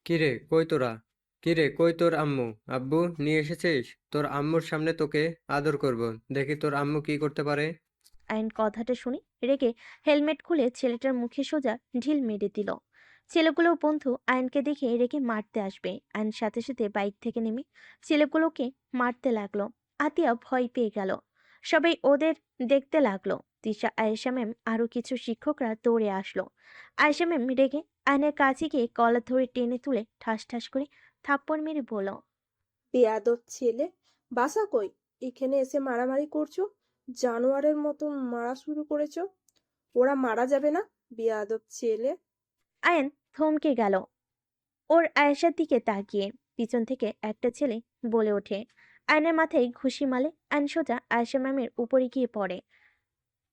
কিরে কই তোরা? কিরে কই তোর আম্মু? আব্বু নিয়ে এসেছিস? তোর আম্মুর সামনে তোকে আদর করব, দেখি তোর আম্মু কি করতে পারে। আয়ন কথাটা শুনে রেগে হেলমেট খুলে ছেলেটার মুখে সোজা ঢিল মেরে দিল। ছেলেগুলো বন্ধু আয়নকে দেখে রেগে মারতে আসবে। আয়ন সাথে সাথে বাইক থেকে নেমে ছেলেগুলোকে মারতে লাগলো। আতিয়া ভয় পেয়ে গেল। সবাই ওদের দেখতে লাগলো। তিশা, আয়েশা ম্যাম আরো কিছু শিক্ষকরা দৌড়ে আসলো। আয়েশা ম্যাম রেগে আয়নের কাছে গিয়ে কলার ধরে টেনে তুলে ঠাস ঠাস করে থাপ্পড় মেরে বলল, বেয়াদব ছেলে, বাসা কই? এখানে এসে মারামারি করছো, জানোয়ারের মতো মারা শুরু করেছো। ওরা মারা যাবে না? বেয়াদব ছেলে। আয়ন থমকে গেল ওর আয়েশার দিকে তাকিয়ে। পিছন থেকে একটা ছেলে বলে ওঠে, আয়নের মাথায় ঘুষি মালে আয়ন সোজা আয়েশা ম্যামের উপরে গিয়ে পড়ে।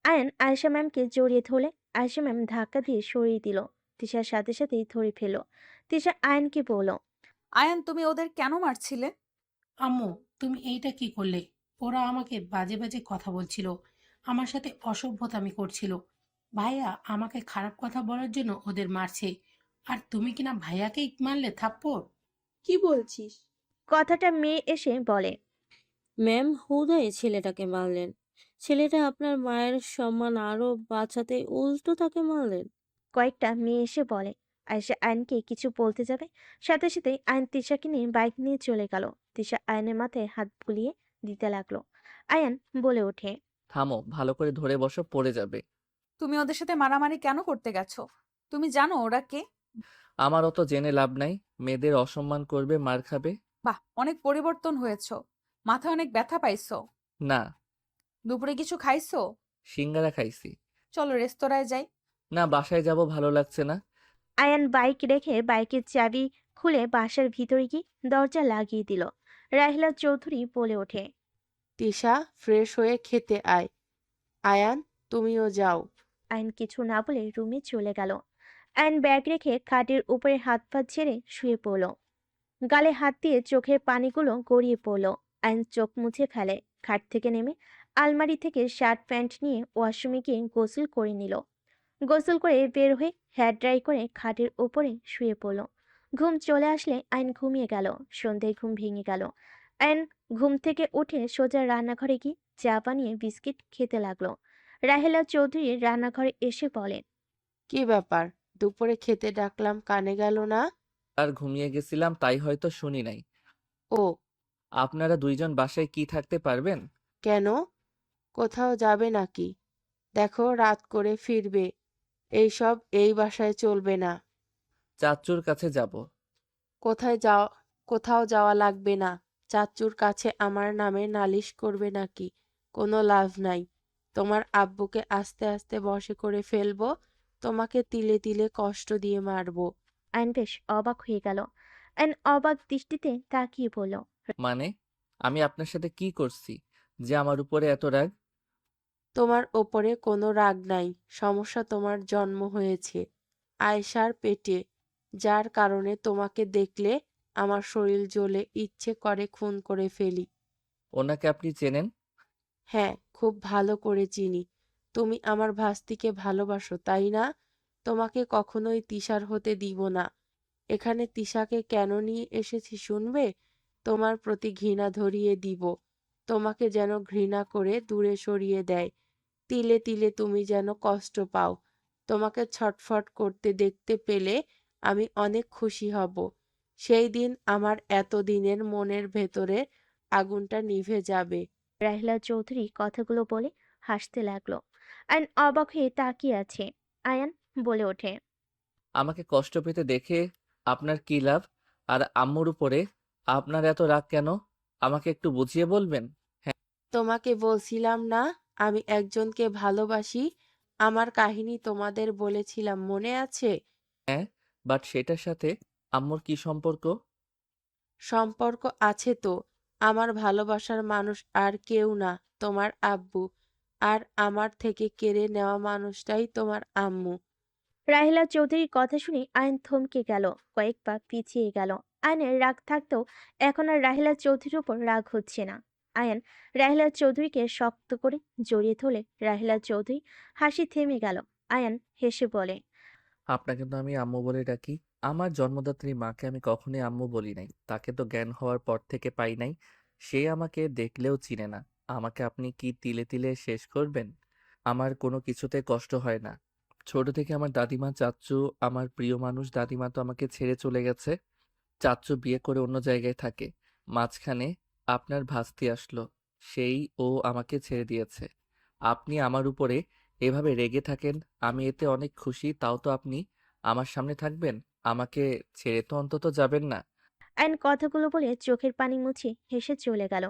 আয়ন আয়েশা ম্যামকে জড়িয়ে ধরলে আয়েশা ম্যাম ধাক্কা দিয়ে সরিয়ে দিল। তিশার সাথে সাথেই ধরে ফেলল। তিশা আয়নকে বলল, আয়ান, তুমি ওদের কেন মারছিলে? আম্মু, তুমি এইটা কি করলে? ওরা আমাকে বাজে বাজে কথা বলছিল, আমার সাথে অসভ্যতামি করছিল। ভাইয়া আমাকে খারাপ কথা বলার জন্য ওদের মারছে, আর তুমি কিনা ভাইয়াকেই মারলে থাপ্পড়। কি বলছিস? কথাটা মেয়ে এসে বলে, ম্যাম হুদাই ছেলেটাকে মারলেন। ছেলেটা আপনার মায়ের সম্মান আরো বাঁচাতে উল্টো তাকে মারলেন। কয়েকটা মেয়ে এসে বলে। আয়েশা আয়নকে কিছু বলতে যাবে, সাথে সাথে আয়ন তিশাকে নিয়ে বাইক নিয়ে চলে গেল। তিশা আয়নের মাথায় হাত বুলিয়ে দিতে লাগলো। আয়ান বলে ওঠে, থামো, ভালো করে ধরে বসো, পড়ে যাবে। তুমি ওদের সাথে মারামারি কেন করতে গেছো? তুমি জানো ওরা কে? আমার অত জেনে লাভ নাই, মেয়েদের অসম্মান করবে, মার খাবে। বাহ, অনেক পরিবর্তন হয়েছো। মাথায় অনেক ব্যথা পাইছো? না। দুপুরে কিছু খাইছো? সিঙ্গারা খাইছি। চলো রেস্তোরাঁয় যাই। না, বাসায় যাব, ভালো লাগছে না। আয়ান বাইক রেখে বাইকের চাবি খুলে বাসার ভিতরে গিয়ে দরজা লাগিয়ে দিল। রাহিলা চৌধুরী বলে ওঠে, তিশা, ফ্রেশ হয়ে খেতে আয়। আয়ান, তুমিও যাও। আয়ন কিছু না বলে রুমে চলে গেল। আয়ন ব্যাগ রেখে খাটের উপরে হাত পা ছেড়ে শুয়ে পড়ল। গালে হাত দিয়ে চোখের পানিগুলো গড়িয়ে পড়ল। আয়ন চোখ মুছে ফেলে। খাট থেকে নেমে আলমারি থেকে শার্ট প্যান্ট নিয়ে ওয়াশরুমে গিয়ে গোসল করে নিল। গোসল করে বের হয়ে হেয়ার ড্রাই করে খাটের উপরে শুয়ে পড়ল। ঘুম চলে আসলে আয়ন ঘুমিয়ে গেল। সন্ধ্যায় ঘুম ভেঙে গেল। আয়ন ঘুম থেকে উঠে সোজা রান্নাঘরে গিয়ে চা বানিয়ে বিস্কিট খেতে লাগলো। রাহেলা চৌধুরী রান্নাঘরে এসে বলেন, কি ব্যাপার, দুপুরে খেতে ডাকলাম কানে গেল না? আর ঘুমিয়ে গেছিলাম, তাই হয়তো শুনি নাই। ও, আপনারা দুইজন বাসায় কি থাকতে পারবেন? কেন? কোথাও যাবে নাকি? দেখো রাত করে ফিরবে, এইসব এই বাসায় চলবে না। চাচ্চুর কাছে যাব। কোথায় যাও? কোথাও যাওয়া লাগবে না। চাচ্চুর কাছে আমার নামে নালিশ করবে নাকি? কোনো লাভ নাই। তোমার আব্বুকে আস্তে আস্তে বশে করে ফেলবো, তোমাকে তিলে তিলে কষ্ট দিয়ে মারবো। আয়ন বেশ অবাক হয়ে গেল। আয়ন অবাক দৃষ্টিতে তাকিয়ে বলল, মানে, আমি আপনার সাথে কি করছি যে আমার উপরে এত রাগ? তোমার ওপরে কোনো রাগ নাই, সমস্যা তোমার জন্ম হয়েছে আয়েশার পেটে, যার কারণে তোমাকে দেখলে আমার শরীর জ্বলে ইচ্ছে করে খুন করে ফেলি। ওনাকে আপনি চেনেন? হ্যাঁ, খুব ভালো করে চিনি। তুমি আমার ভাস্তিকে ভালোবাসো, তাই না? তোমাকে কখনোই তিশার হতে দিব না। এখানে তিশাকে কেন নিয়ে এসেছি শুনবে? তোমার প্রতি ঘৃণা ধরিয়ে দিব। তোমাকে যেন ঘৃণা করে দূরে সরিয়ে দেয়। তিলে তিলে তুমি যেন কষ্ট পাও। তোমাকে ছটফট করতে দেখতে পেলে আমি অনেক খুশি হব। সেই দিন আমার এতদিনের মনের ভেতরে আগুনটা নিভে যাবে। রাহিলা চৌধুরী কথাগুলো বলে হাসতে লাগলো। আয়ান অবাক হয়ে তাকিয়ে আছে। আয়ান বলে ওঠে, আমাকে কষ্ট পেতে দেখে আপনার কি লাভ? আর আম্মুর উপরে আপনার এত রাগ কেন? আমাকে একটু বুঝিয়ে বলবেন? তোমাকে বলছিলাম না আমি একজনকে ভালোবাসি? আমার কাহিনী তোমাদের বলেছিলাম, মনে আছে? হ্যাঁ, বাট সেটার সাথে আম্মুর কি সম্পর্ক? সম্পর্ক আছে তো। আমার ভালোবাসার মানুষ আর কেউ না, তোমার আব্বু। আর আমার থেকে কেড়ে নেওয়া মানুষটাই তোমার আম্মু। রাহিলা চৌধুরীর কথা শুনে আয়ন থমকে গেল, কয়েক পা পিছিয়ে গেল। আয়নের রাগ থাকতেও এখন আর রাহিলা চৌধুরীর উপর রাগ হচ্ছে না। আয়ন রাহিলা চৌধুরীকে শক্ত করে জড়িয়ে ধরলে রাহিলা চৌধুরী হাসি থেমে গেল। আয়ন হেসে বলে, আপনাকে তো আমি আম্মু বলে ডাকি। আমার জন্মদাত্রী মাকে আমি কখনোই আম্মু বলি নাই। তাকে তো জ্ঞান হওয়ার পর থেকে পাই নাই। সে আমাকে দেখলেও চিনে না। আমাকে আপনি কি তিলে তিলে শেষ করবেন? আমার কোনো কিছুতে কষ্ট হয় না। ছোট থেকে আমার দাদিমা, চাচ্চু, আমার প্রিয় মানুষ দাদিমা তো আমাকে ছেড়ে চলে গেছে। চাচ্চু বিয়ে করে অন্য জায়গায় থাকে। মাঝখানে আপনার ভাস্তি আসলো। সেই ও আমাকে ছেড়ে দিয়েছে। আপনি আমার উপরে এভাবে রেগে থাকেন, আমি এতে অনেক খুশি। তাও তো আপনি আমার সামনে থাকবেন। আমাকে ছেড়ে তো অন্তত যাবেন না। আয়ন কথাগুলো বলে চোখের পানি মুছে হেসে চলে গেল।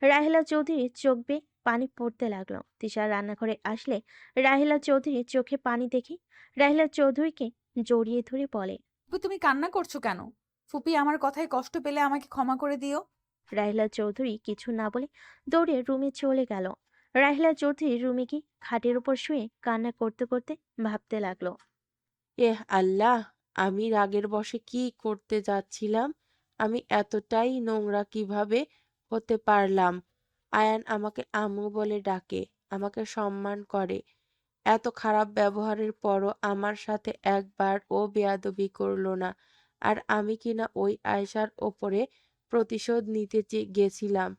রাহিলা চৌধুরীর চোখ বেয়ে পানি পড়তে লাগলো। তিশা রান্নাঘরে আসলে রাহিলা চৌধুরীর চোখে পানি দেখে রাহিলা চৌধুরীকে জড়িয়ে ধরে বলে, ফুপি তুমি কান্না করছো কেন? ফুপি আমার কথায় কষ্ট পেলে আমাকে ক্ষমা করে দিও। রাহিলা চৌধুরী কিছু না বলে দৌড়ে রুমে চলে গেল। রাহিলা চৌধুরী রুমে গিয়ে খাটের উপর শুয়ে কান্না করতে করতে ভাবতে লাগলো। আল্লাহ, আমি রাগের বশে কি করতে যাচ্ছিলাম? আমি এতটাই নোংরা কিভাবে হতে পারলাম? আয়ান আমাকে আম্মু বলে ডাকে, আমাকে সম্মান করে। এত খারাপ ব্যবহারের পরও আমার সাথে একবারও বেয়াদবি করলো না। আর আমি কিনা ওই আয়েশার ওপরে প্রতিশোধ নিতে গেছিলাম।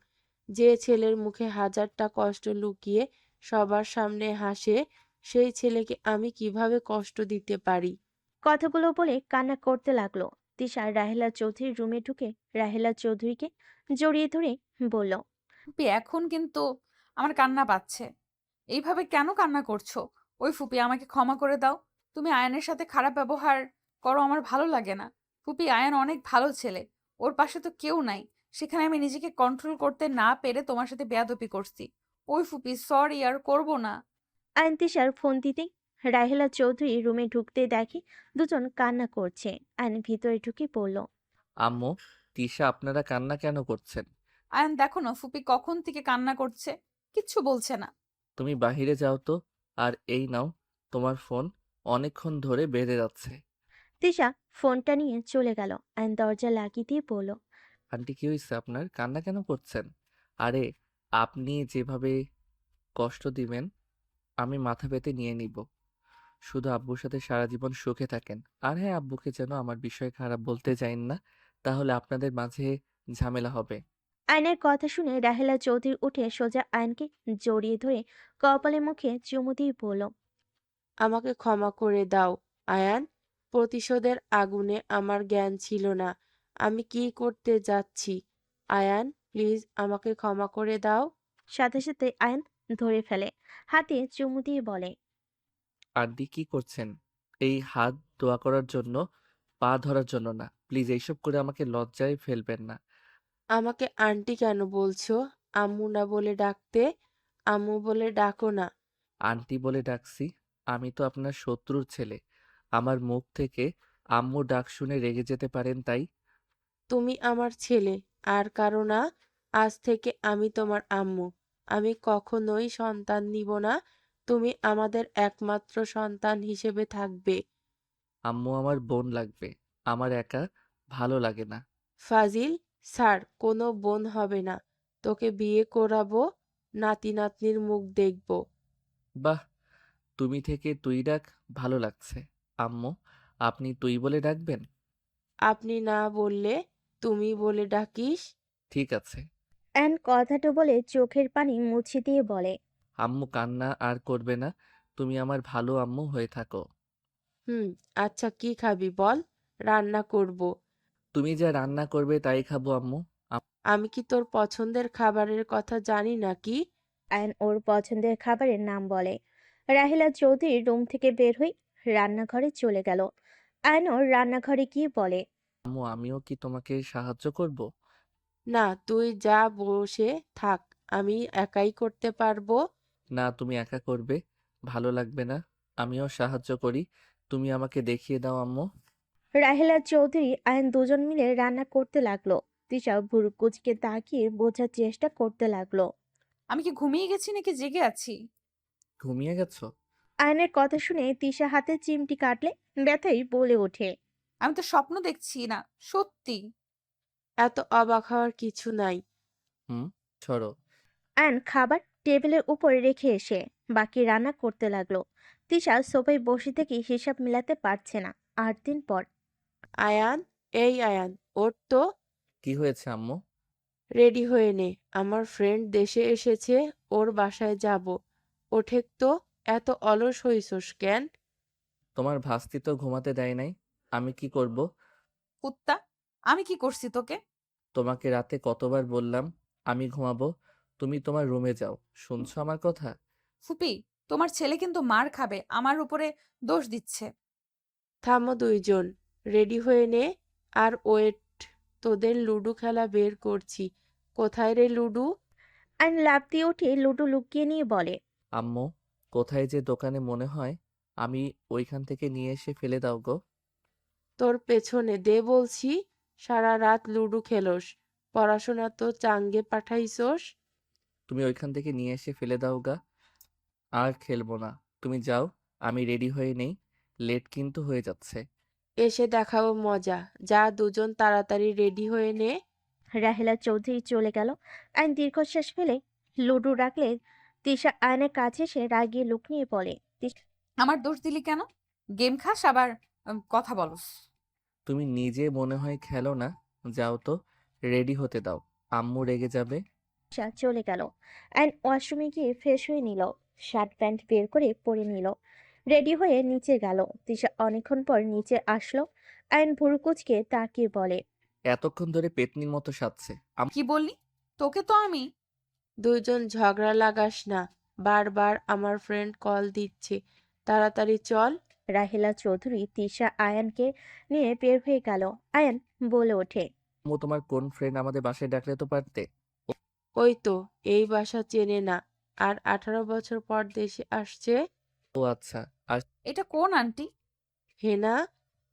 যে ছেলের মুখে হাজারটা কষ্ট লুকিয়ে সবার সামনে হাসে, সেই ছেলেকে আমি কিভাবে কষ্ট দিতে পারি? কথাগুলো বলে কান্না করতে লাগলো। তিশা রাহেলা চৌধুরীর রুমে ঢুকে রাহেলা চৌধুরীকে জড়িয়ে ধরে বলল, ফুপি এখন কিন্তু আমার কান্না পাচ্ছে। এইভাবে কেন কান্না করছো? ওই ফুপি আমাকে ক্ষমা করে দাও। তুমি আয়নের সাথে খারাপ ব্যবহার করো আমার ভালো লাগে না। ফুপি আয়ন অনেক ভালো ছেলে, ওর পাশে তো কেউ নাই। সেখানে আমি নিজেকে কন্ট্রোল করতে না পেরে তোমার সাথে বেয়াদবি করছি। ওই ফুপি সরি, আর করব না। আয়ন তিশার ফোন দিতেই রাহেলা চৌধুরী রুমে ঢুকতে দেখে দুজন কান্না করছে। আয়ন ভিতরে ঢুকে পড়ল। আম্মু, তিশা আপনারা কান্না কেন করছেন? আয়ন দেখো না ফুপি কখন থেকে কান্না করছে, কিচ্ছু বলছে না। তুমি বাহিরে যাও তো। আর এই নাও তোমার ফোন, অনেকক্ষণ ধরে বেজে যাচ্ছে। তিশা ফোনটা নিয়ে চলে গেল। আয়ন দরজা লাগিয়ে দিয়ে বলল, আন্টি কি হয়েছে আপনার? কান্না কেন করছেন? আরে, আপনি যেভাবে কষ্ট দিবেন আমি মাথা পেতে নিয়ে নিব। শুধু আব্বুর সাথে সারা জীবন সুখে থাকেন। আর হ্যাঁ, আব্বুকে যেন আমার বিষয়ে খারাপ বলতে যাইন না, তাহলে আপনাদের মাঝে ঝামেলা হবে। আয়নের কথা শুনে রাহেলা চৌধুরী উঠে সোজা আয়নকে জড়িয়ে ধরে কপালে মুখে চুমু দিয়ে বলল, আমাকে ক্ষমা করে দাও, আয়ান। প্রতিশোধের আগুনে আমার জ্ঞান ছিল না। আমি কি করতে যাচ্ছি? আয়ান, প্লিজ আমাকে ক্ষমা করে দাও। সাথে সাথে আয়ন ধরে ফেলে, হাতে চুমু দিয়ে বলে, আন্টি কি করছেন? এই হাত দোয়া করার জন্য, পা ধরার জন্য না। প্লিজ এইসব করে আমাকে লজ্জায় ফেলবেন না। আমাকে আন্টি কেন বলছো? আম্মু না বলে ডাকতে। আম্মু বলে ডাকো না। আন্টি বলে ডাকছি। আমি তো আপনার শত্রুর ছেলে। আমার মুখ থেকে আম্মু ডাক শুনে রেগে যেতে পারেন তাই। তুমি আমার ছেলে, আর কারো না। আজ থেকে আমি তোমার আম্মু। আমি কখনোই সন্তান নিব না। তুমি আমাদের একমাত্র সন্তান হিসেবে থাকবে। আম্মু আমার বোন লাগবে। আমার একা ভালো লাগে না। ফাজিল, স্যার কোনো বোন হবে না, তোকে বিয়ে করাবো, নাতি নাতনির মুখ দেখবো। বাহ, তুমি থেকে তুই ডাক ভালো লাগছে। আম্মু, আপনি তুই বলে ডাকবেন? আপনি না বললে তুমি বলে ডাকিস। ঠিক আছে। অ্যান কথাটা বলে চোখের পানি মুছে দিয়ে বলে, আম্মু কান্না আর করবে না। তুমি আমার ভালো আম্মু হয়ে থাকো। হুম, আচ্ছা কি খাবি বল, রান্না করব। তুমি যা রান্না করবে তাই খাবো আম্মু। আমি কি তোর পছন্দের খাবারের কথা জানি নাকি? অ্যান ওর পছন্দের খাবারের নাম বলে। রাহিলা চৌধুরী রুম থেকে বের হয়ে রান্নাঘরে চলে গেল। অ্যানও রান্নাঘরে গিয়ে বলে, আম্মু, আমিও কি তোমাকে সাহায্য করব? না, তুই যা, বসে থাক, আমি একাই করতে পারবো। না, তুমি একা করবে, ভালো লাগবে না। আমিও সাহায্য করি, তুমি আমাকে দেখিয়ে দাও আম্মু। রাহিলা চৌধুরী আয়ন দুজন মিলে রান্না করতে লাগলো। তিশা ভুরু কুচকে তাকিয়ে বোঝার চেষ্টা করতে লাগলো। আমি কি ঘুমিয়ে গেছি নাকি জেগে আছি? ঘুমিয়ে গেছো? আয়নের কথা শুনে তিশা হাতে চিমটি কাটলে ব্যথাই বলে ওঠে, আমি তো স্বপ্ন দেখছি না, সত্যি। এত অবাক হওয়ার কিছু নাই। হুম, ছড়ো। আয়ন খাবার টেবিলের উপরে রেখে এসে বাকি রান্না করতে লাগলো। তিশা সোফায় বসে থেকে হিসাব মিলাতে পারছে না। 8 দিন পর। আয়ান, এই আয়ান, ওর তো। কি হয়েছে আম্মু? রেডি হয়ে নে, আমার ফ্রেন্ড দেশে এসেছে, ওর বাসায় যাব। ওঠেক তো, এত অলস হইছস কেন? তোমার ভাস্তি তো ঘুমাতে দেয় নাই, আমি কি করব? কুত্তা, আমি কি করছি তোকে? তোমাকে রাতে কতবার বললাম আমি ঘুমাবো, তুমি তোমার রুমে যাও। শুনছো আমার কথা? ফুপি, তোমার ছেলে কিন্তু মার খাবে, আমার উপরে দোষ দিচ্ছে। থামো দুইজন, রেডি হয়ে নে। আর ওয়েট, তোদের লুডো খেলা বের করছি। কোথায় রে লুডো? আয়ন লাফ দিয়ে উঠে লুডো লুকিয়ে নিয়ে বলে, আম্মু, কোথায় যে দোকানে মনে হয়, আমি ওইখান থেকে নিয়ে এসে ফেলে দাও গো। তোর পেছনে দে বলছি। সারা রাত লুডো খেলোস, পড়াশোনা তো চাঙ্গে পাঠাইছোস। তুমি ওইখান থেকে নিয়ে এসে ফেলে দাও গা। আর খেলবো না, তুমি যাও, আমি রেডি হয়ে নেই, লেট কিন্তু হয়ে যাচ্ছে। এসে দেখাবো মজা, যা দুজন তাড়াতাড়ি রেডি হয়ে নে। রাহেলা চৌধুরী চলে গেল। আইন দীর্ঘশ্বাস ফেলে লুডো রাখলে তিশা আয়নের কাছে এসে রাগিয়ে লুক নিয়ে বলে, আমার দোষ দিলি কেন? গেম খাস আবার কথা বলস। তুমি নিজে মনে হয় খেলো না, যাও তো, রেডি হতে দাও, আম্মু রেগে যাবে। তিশা চলে গেল। আইন ওয়াশরুমে গিয়ে ফ্রেশ হয়ে নিল, শার্ট প্যান্ট বের করে পরে নিল, রেডি হয়ে নিচে গেল। তিশা অনেকক্ষণ পর নিচে আসলো। আইন ভুরু কুচকে তাকিয়ে বলে, এতক্ষণ ধরে পেতনির মতো সাজছে। কি বললি? তোকে তো আমি। দুইজন ঝগড়া লাগাস না, বারবার আমার ফ্রেন্ড কল দিচ্ছে, তাড়াতাড়ি চল। রাহেলা চৌধুরী তিশা আয়ানকে নিয়ে বের হয়ে গেল। আয়ান বলে ওঠে, আম্মু, তোমার কোন ফ্রেন্ড আমাদের বাসায় ডাকলে তো পারতে। ওই তো, এই বাসা চেনে না, আর 18 বছর পর দেশে আসছে। ও আচ্ছা। আর এটা কোন আন্টি? হেনা।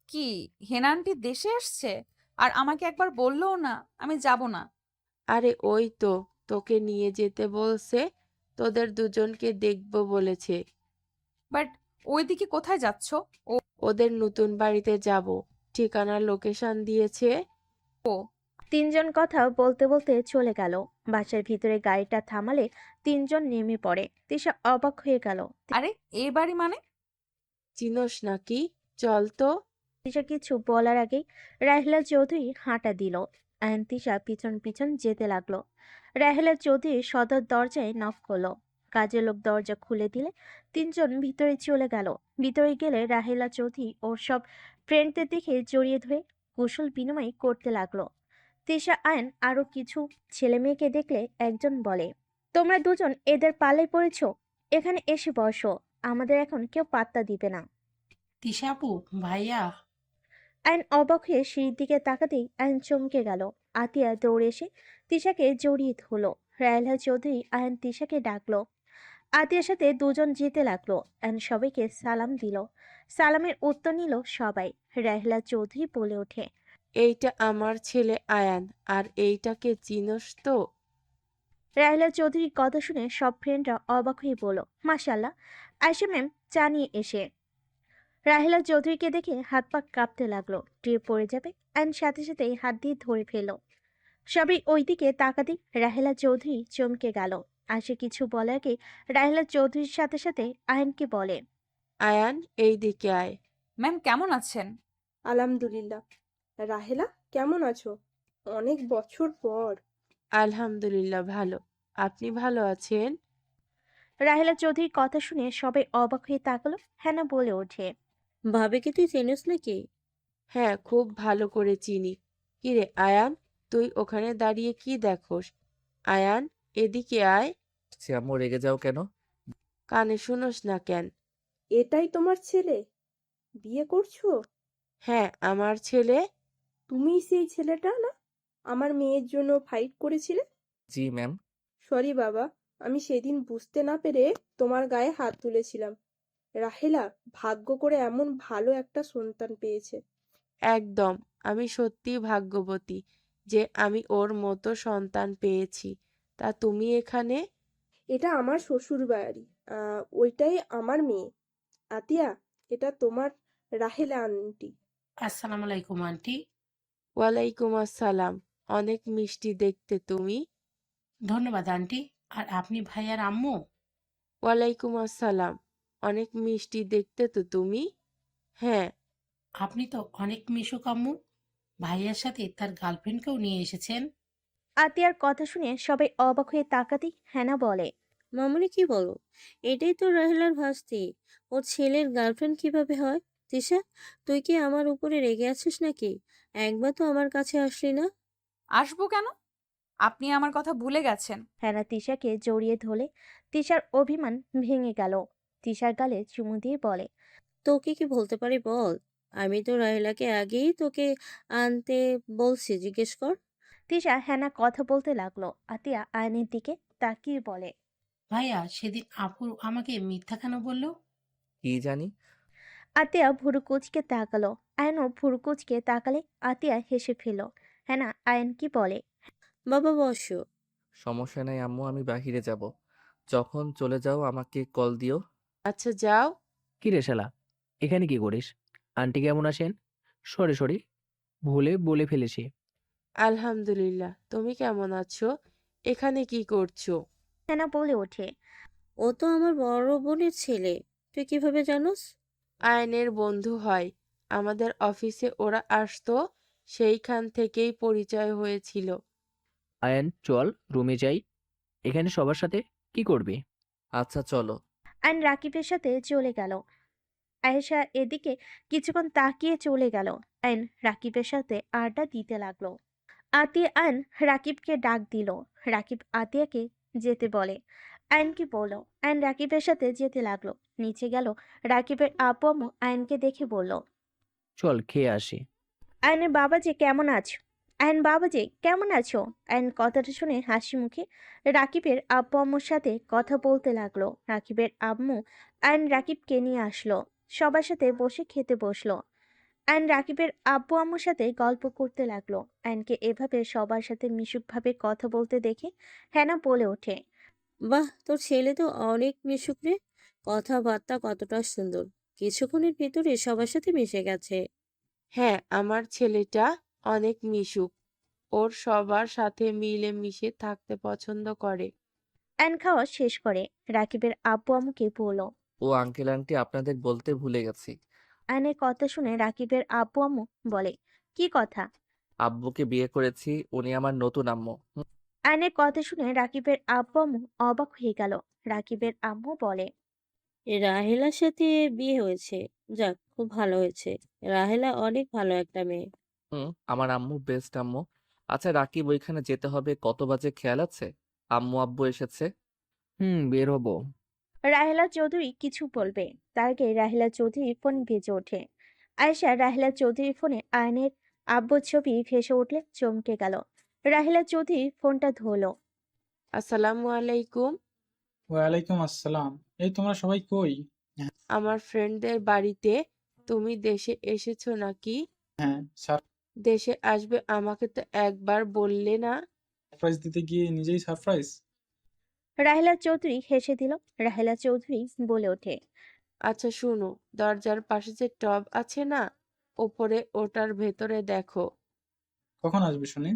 কি, হেনা আন্টি দেশে আসছে? আর আমাকে একবার বললোও না। আমি যাব না। আরে ওই তো, তোকে নিয়ে যেতে বলছে, তোদের দুজনকে দেখবো বলেছে। বাট ওইদিকে কোথায় যাচ্ছ? ও ওদের নতুন বাড়িতে যাব, ঠিকানার লোকেশন দিয়েছে। তিনজন কথা বলতে বলতে চলে গেল। বাসার ভিতরে গাড়িটা থামালে তিনজন নেমে পড়ে। তিশা অবাক হয়ে গেল। আরে এই বাড়ি মানে? চিনোস নাকি? চল তো। তিশা কিছু বলার আগেই রাহেলা চৌধুরী হাঁটা দিল। আয়ন তিশা পিছন পিছন যেতে লাগলো। রাহেলা চৌধুরী সদর দরজায় নক করলো। কাজের লোক দরজা খুলে দিলে তিনজন ভিতরে চলে গেল। ভিতরে গেলে রাহেলা চৌধুরী ওর সব ফ্রেন্ডদের দেখে জড়িয়ে ধরে কুশল বিনিময় করতে লাগলো। তিশা আয়ন আরো কিছু ছেলে মেয়েকে দেখলে একজন বলে, তোমরা দুজন এদের পাল্লায় পড়েছো, এখানে এসে বসো, আমাদের এখন কেউ পাত্তা দিবে না। তিশা আপু, ভাইয়া। আয়ন অবাক হয়ে সিঁড়ির দিকে তাকাতেই আয়ন চমকে গেল। আতিয়া দৌড়ে এসে তিশাকে জড়িয়ে ধরলো। রায়লা চৌধুরী আয়ন তিশাকে ডাকলো। আতিয়ার সাথে দুজন যেতে লাগলো। আয়ন সবাইকে সালাম দিল। সালামের উত্তর নিল সবাই। রাহেলা চৌধুরী বলে ওঠে, এইটা আমার ছেলে আয়ান, আর এইটাকে চিনোস তো? রাহেলা চৌধুরীর কথা শুনে সব ফ্রেন্ডরা অবাক হয়ে বলল, মাশাল্লাহ, আয়েশা ম্যাম চা নিয়ে এসে। রাহেলা চৌধুরীকে দেখে হাত পা কাঁপতে লাগলো, টিয়ে পড়ে যাবে আয়ন সাথে সাথে হাত দিয়ে ধরে ফেলল। সবাই ওইদিকে তাকাতেই রাহেলা চৌধুরী চমকে গেল। আর সে কিছু বলার আগে রাহেলা চৌধুরীর সাথে সাথে আয়নকে বলে, আয়ান, এই দিকে আয়। ম্যাম কেমন আছেন? আলহামদুলিল্লাহ। রাহেলা, কেমন আছো? অনেক বছর পর। আলহামদুলিল্লাহ ভালো। আপনি ভালো আছেন? রাহেলা চৌধুরীর কথা শুনে সবাই অবাক হয়ে তাকালো। হেনা বলে ওঠে, ভাবিকে তুই চিনিস নাকি? হ্যাঁ, খুব ভালো করে চিনি। কিরে আয়ান, তুই ওখানে দাঁড়িয়ে কি দেখোস? আয়ান, এদিকে আয়। সে আম্মু রেগে যাও কেন? কানে শুনোস না কেন? এটাই তোমার ছেলে? বিয়ে করছো? হ্যাঁ, আমার ছেলে। তুমিই সেই ছেলেটা না আমার মেয়ের জন্য ফাইট করেছিলে? জি ম্যাম। সরি বাবা, আমি সেদিন বুঝতে না পেরে তোমার গায়ে হাত তুলেছিলাম। রাহেলা ভাগ্য করে এমন ভালো একটা সন্তান পেয়েছে। একদম। আমি সত্যিই ভাগ্যবতী যে আমি ওর মতো সন্তান পেয়েছি। তা তুমি এখানে? এটা আমার শ্বশুর বাড়ি। ওইটাই আমার মেয়ে আতিয়া। এটা তোমার রাহেলা আন্টি। আসসালামু আলাইকুম আন্টি। ওয়ালাইকুম আসসালাম। অনেক মিষ্টি দেখতে তুমি। ধন্যবাদ আন্টি। আর আপনি ভাইয়ার আম্মু? ওয়ালাইকুম আসসালাম। অনেক মিষ্টি দেখতে তো তুমি। হ্যাঁ। আপনি তো অনেক মিশুক আম্মু। ভাইয়ার সাথে তার গার্লফ্রেন্ডকেও নিয়ে এসেছেন। আতিয়ার কথা শুনে সবাই অবাক হয়ে তাকাতেই হেনা বলে, মামুনি কি বলো? এটাই তো রাহেলার ভাস্তি। ওর ছেলের গার্লফ্রেন্ড কিভাবে হয়? তিশা, তুই কি আমার উপরে রেগে আছিস নাকি? একবার তো আমার কাছে আসলি না। আসবো কেন? আপনি আমার কথা ভুলে গেছেন। হেনা তিশাকে জড়িয়ে ধরলে তিশার অভিমান ভেঙে গেল। তিশার গালে চুমু দিয়ে বলে, তোকে কি বলতে পারি বল? আমি তো রাহেলাকে আগেই তোকে আনতে বলছি, জিজ্ঞেস কর। তিশা হেনা কথা বলতে লাগলো। আতিয়া আয়নের দিকে তাকিয়ে বলে, ভাইয়া সেদিন আপু আমাকে মিথ্যা কেন বললো? কি জানি। আতিয়া ভুরু কুচকে তাকালো। আয়নও ভুরু কুচকে তাকালে আতিয়া হেসে ফেল। হেনা আয়ন কি বলে, বাবা বসো। সমস্যা নাই আম্মু, আমি বাহিরে যাব। যখন চলে যাও আমাকে কল দিও। আচ্ছা যাও। কি রে শালা, এখানে কি করিস? আন্টি কেমন আছেন? সরি সরি, ভুলে বলে ফেলেছি। আলহামদুলিল্লাহ। তুমি কেমন আছো? এখানে কি করছো? হেনা বলে ওঠে, ও তো আমার বড় বোনের ছেলে। তুই কিভাবে জানোস? আয়নের বন্ধু হয়। আমাদের অফিসে ওরা আসতো, সেইখান থেকেই পরিচয় হয়েছিল। আয়ান চল রুমে যাই। এখানে সবার সাথে কি করবি? আচ্ছা চলো। আয়ন রাকিবের সাথে চলে গেল। আয়েশা এদিকে কিছুক্ষণ তাকিয়ে চলে গেল। আয়ন রাকিবের সাথে আড্ডা দিতে লাগলো। আতিয়া আয়ন রাকিবকে ডাক দিল। রাকিব আতিয়াকে যেতে বলে। আয়ন কি বলল? আয়ন রাকিবের সাথে যেতে লাগলো। নিচে গেল। রাকিবের আব্বু আম্মু আয়নকে দেখে বলল, চল খেয়ে আসি। আয়নের বাবাজি কেমন আছো? আয়ন বাবাজি কেমন আছো? আয়ন কথাটা শুনে হাসি মুখে রাকিবের আব্বু আম্মুর সাথে কথা বলতে লাগলো। রাকিবের আম্মু আয়ন রাকিবকে নিয়ে আসলো। সবার সাথে বসে খেতে বসলো। আয়ন রাকিবের আব্বু আম্মুর সাথে গল্প করতে লাগলো। আয়নকে এভাবে সবার সাথে মিশুকভাবে কথা বলতে দেখে হেনা বলে ওঠে, বাহ, তোর ছেলে তো অনেক মিশুক রে। কথাবার্তা কতটা সুন্দর, কিছুক্ষণের ভিতরে সবার সাথে মিশে গেছে। হ্যাঁ, আমার ছেলেটা অনেক মিশুক। ওর সবার সাথে মিলে মিশে থাকতে পছন্দ করে। আয়ন খাওয়া শেষ করে রাকিবের আব্বু আম্মুকে বলল। ও আঙ্কেল আন্টি আপনাদের বলতে ভুলে গেছি। আয়নের কথা শুনে রাকিবের আব্বু আম্মু বলে, কি কথা? আব্বুকে বিয়ে করেছি, উনি আমার নতুন আম্মু। আয়নের কথা শুনে রাকিবের আব্বু আম্মু অবাক হয়ে গেল। রাকিবের আম্মু বলে, রাহেলার সাথে বিয়ে হয়েছে? যাক, খুব ভালো হয়েছে। রাহেলা অনেক ভালো একটা মেয়ে। হুম, আমার আম্মু বেস্ট আম্মু। আচ্ছা রাকিব, ওইখানে যেতে হবে কত বাজে খেয়াল আছে? আম্মু আব্বু এসেছে। বের হবো। রাহেলা চৌধুরী কিছু বলবে তার আগে রাহেলা চৌধুরীর ফোন বেজে ওঠে। আয়েশা রাহেলা চৌধুরীর ফোনে আয়নের আব্বুর ছবি ভেসে উঠলে চমকে গেল। রাহেলা চৌধুরী ফোনটা ধরলো। আসসালামু আলাইকুম। ওয়ালাইকুম আসসালাম। এই তোমরা সবাই কই? আমার ফ্রেন্ডদের বাড়িতে। তুমি দেশে এসেছো নাকি? হ্যাঁ, দেশে আসবে আমাকে তো একবার বললে না। সারপ্রাইজ দিতে গিয়ে নিজেই সারপ্রাইজ। রাহেলা চৌধুরী হেসে দিল। রাহেলা চৌধুরী বলে ওঠে, আচ্ছা শুনো, দরজার পাশে যে টব আছে না, ওপরে ওটার ভেতরে দেখো। কখন আসবি শুনি?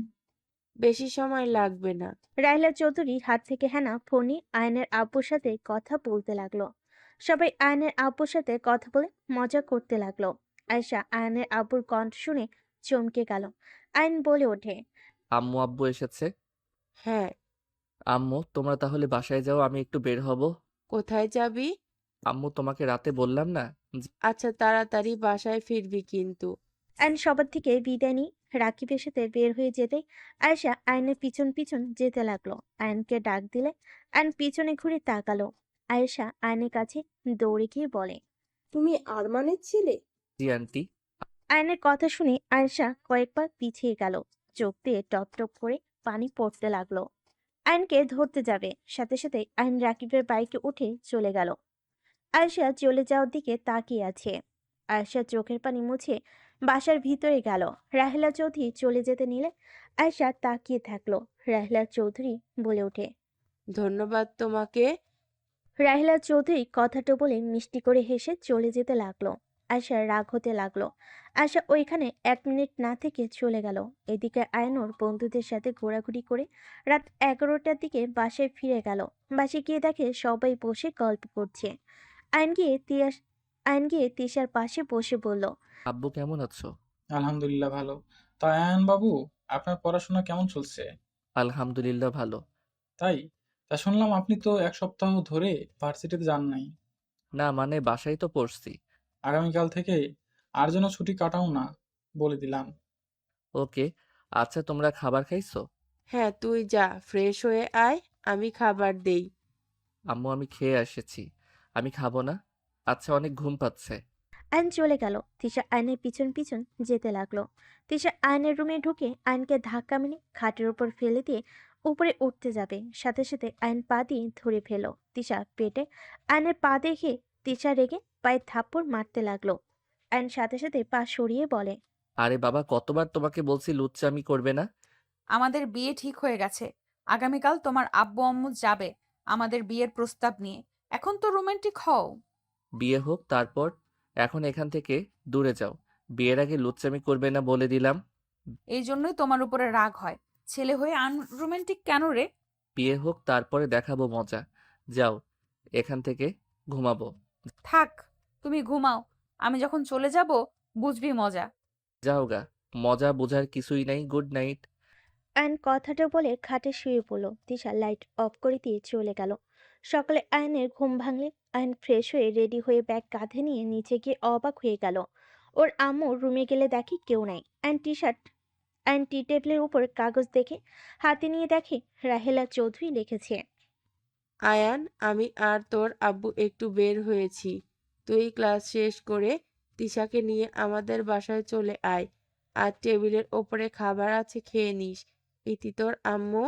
বেশি সময় লাগবে না। রাহিলা চৌধুরী হাত থেকে হেনা ফোন নিয়ে আয়নের আব্বুর সাথে কথা বলতে লাগলো। সবাই আয়নের আব্বুর সাথে কথা বলে মজা করতে লাগলো। আয়শা আয়নের আব্বুর কণ্ঠ শুনে চমকে গেল। আয়ন বলে ওঠে, আম্মু আব্বু এসেছে। হ্যাঁ। আম্মু তোমরা তাহলে বাসায় যাও, আমি একটু বের হব। কোথায় যাবি? আম্মু তোমাকে রাতে বললাম না? আচ্ছা, তাড়াতাড়ি বাসায় ফিরবি কিন্তু। আয়ন সবার থেকে বিদায় নিয়ে রাকিবের সাথে বের হয়ে যেতে আয়েশা আয়নের পিছন পিছন যেতে লাগলো। আয়নকে ডাক দিলে আয়ন পিছনে ঘুরে তাকালো। আয়েশা আয়নের কাছে দৌড়ে গিয়ে বলে, তুমি আরমানের ছেলে? জি আন্টি। আয়নের কথা শুনে আয়েশা কয়েকবার পিছিয়ে গেল। চোখ দিয়ে টপ টপ করে পানি পড়তে লাগলো। আয়নকে ধরতে যাবে, সাথে সাথে আয়ন রাকিবের বাইকে উঠে চলে গেল। আয়েশা চলে যাওয়ার দিকে তাকিয়ে আছে। আয়েশা চোখের পানি মুছে বাসার ভিতরে গেল। রাহেলা চৌধুরী চলে যেতে নিলে আয়েশা তাকিয়ে থাকলো। রাহেলা চৌধুরী বলে ওঠে, ধন্যবাদ তোমাকে। রাহেলা চৌধুরী কথাটা বলে মিষ্টি করে হেসে চলে যেতে লাগলো। আয়শার রাগ হতে লাগলো। আয়শা ওইখানে 1 মিনিট না থেকে চলে গেল। এদিকে আয়নুর বন্ধুদের সাথে ঘোরাঘুরি করে রাত 11টার দিকে বাসায় ফিরে গেল। বাসায় গিয়ে দেখে সবাই বসে গল্প করছে। আয়ন গিয়ে তিশার পাশে বসে বলল, আব্বু কেমন আছো? আলহামদুলিল্লাহ ভালো। তা আয়ান বাবু, আপনার পড়াশোনা কেমন চলছে? আলহামদুলিল্লাহ ভালো। তাই? তা শুনলাম আপনি তো 1 সপ্তাহ ধরে ভার্সিটিতে যান নাই। না মানে বাসায় তো পড়ছি। আগামীকাল থেকে আর যেন ছুটি কাটাও না, বলে দিলাম। ওকে। আচ্ছা তোমরা খাবার খাইছো? হ্যাঁ, তুই যা, ফ্রেশ হয়ে আয়, আমি খাবার দেই। আম্মু আমি খেয়ে এসেছি, আমি খাবো না। আচ্ছা অনেক ঘুম পাচ্ছে। আয়ন চলে গেল। তিশা আয়নের পিছন পিছন যেতে লাগলো। তিশা আয়নের রুমে ঢুকে আয়নকে ধাক্কা মেরে খাটের উপর ফেলে দিয়ে উপরে উঠতে যাবে, সাথে সাথে আয়ন পা দিয়ে ধরে ফেলো। তিশা পেটে আয়নের পা দেখে তিশা রেগে পায়ে থাপ্পড় মারতে লাগলো। আয়ন সাথে সাথে পা সরিয়ে বলে, আরে বাবা কতবার তোমাকে বলছি লুচ্চামি করবে না। আমাদের বিয়ে ঠিক হয়ে গেছে। আগামীকাল তোমার আব্বু আম্মু যাবে আমাদের বিয়ের প্রস্তাব নিয়ে। এখন তো রোমান্টিক হও। বিয়ে হোক তারপর, এখন এখান থেকে দূরে যাও। বিয়ের আগে লুচ্চামি করবে না বলে দিলাম। এই জন্যই তোমার উপরে রাগ হয়। ছেলে হয়ে আনরোমান্টিক কেন রে? বিয়ে হোক তারপরে দেখাবো মজা। যাও এখান থেকে, ঘুমাবো। থাক, তুমি ঘুমাও। আমি যখন চলে যাব বুঝবি মজা। যাও গা, মজা বোঝার কিছুই নাই। Good night. আয়ন কথাটা বলে খাটে শুয়ে পড়লো। তিশা লাইট অফ করে দিয়ে চলে গেল। সকালে আয়নের ঘুম ভাঙলে আয়ন ফ্রেশ হয়ে রেডি হয়ে ব্যাগ কাঁধে নিয়ে নিচে গিয়ে অবাক হয়ে গেল। ওর আম্মু রুমে গেলে দেখে কেউ নাই। আয়ন টি টেবিলের উপর কাগজ দেখে হাতে নিয়ে দেখে রাহেলা চৌধুরী লিখেছে, আয়ান, আমি আর তোর আব্বু একটু বের হয়েছি। তুই ক্লাস শেষ করে তিশাকে নিয়ে আমাদের বাসায় চলে আয়। আর টেবিলের ওপরে খাবার আছে, খেয়ে নিস। ইতি তোর আম্মু।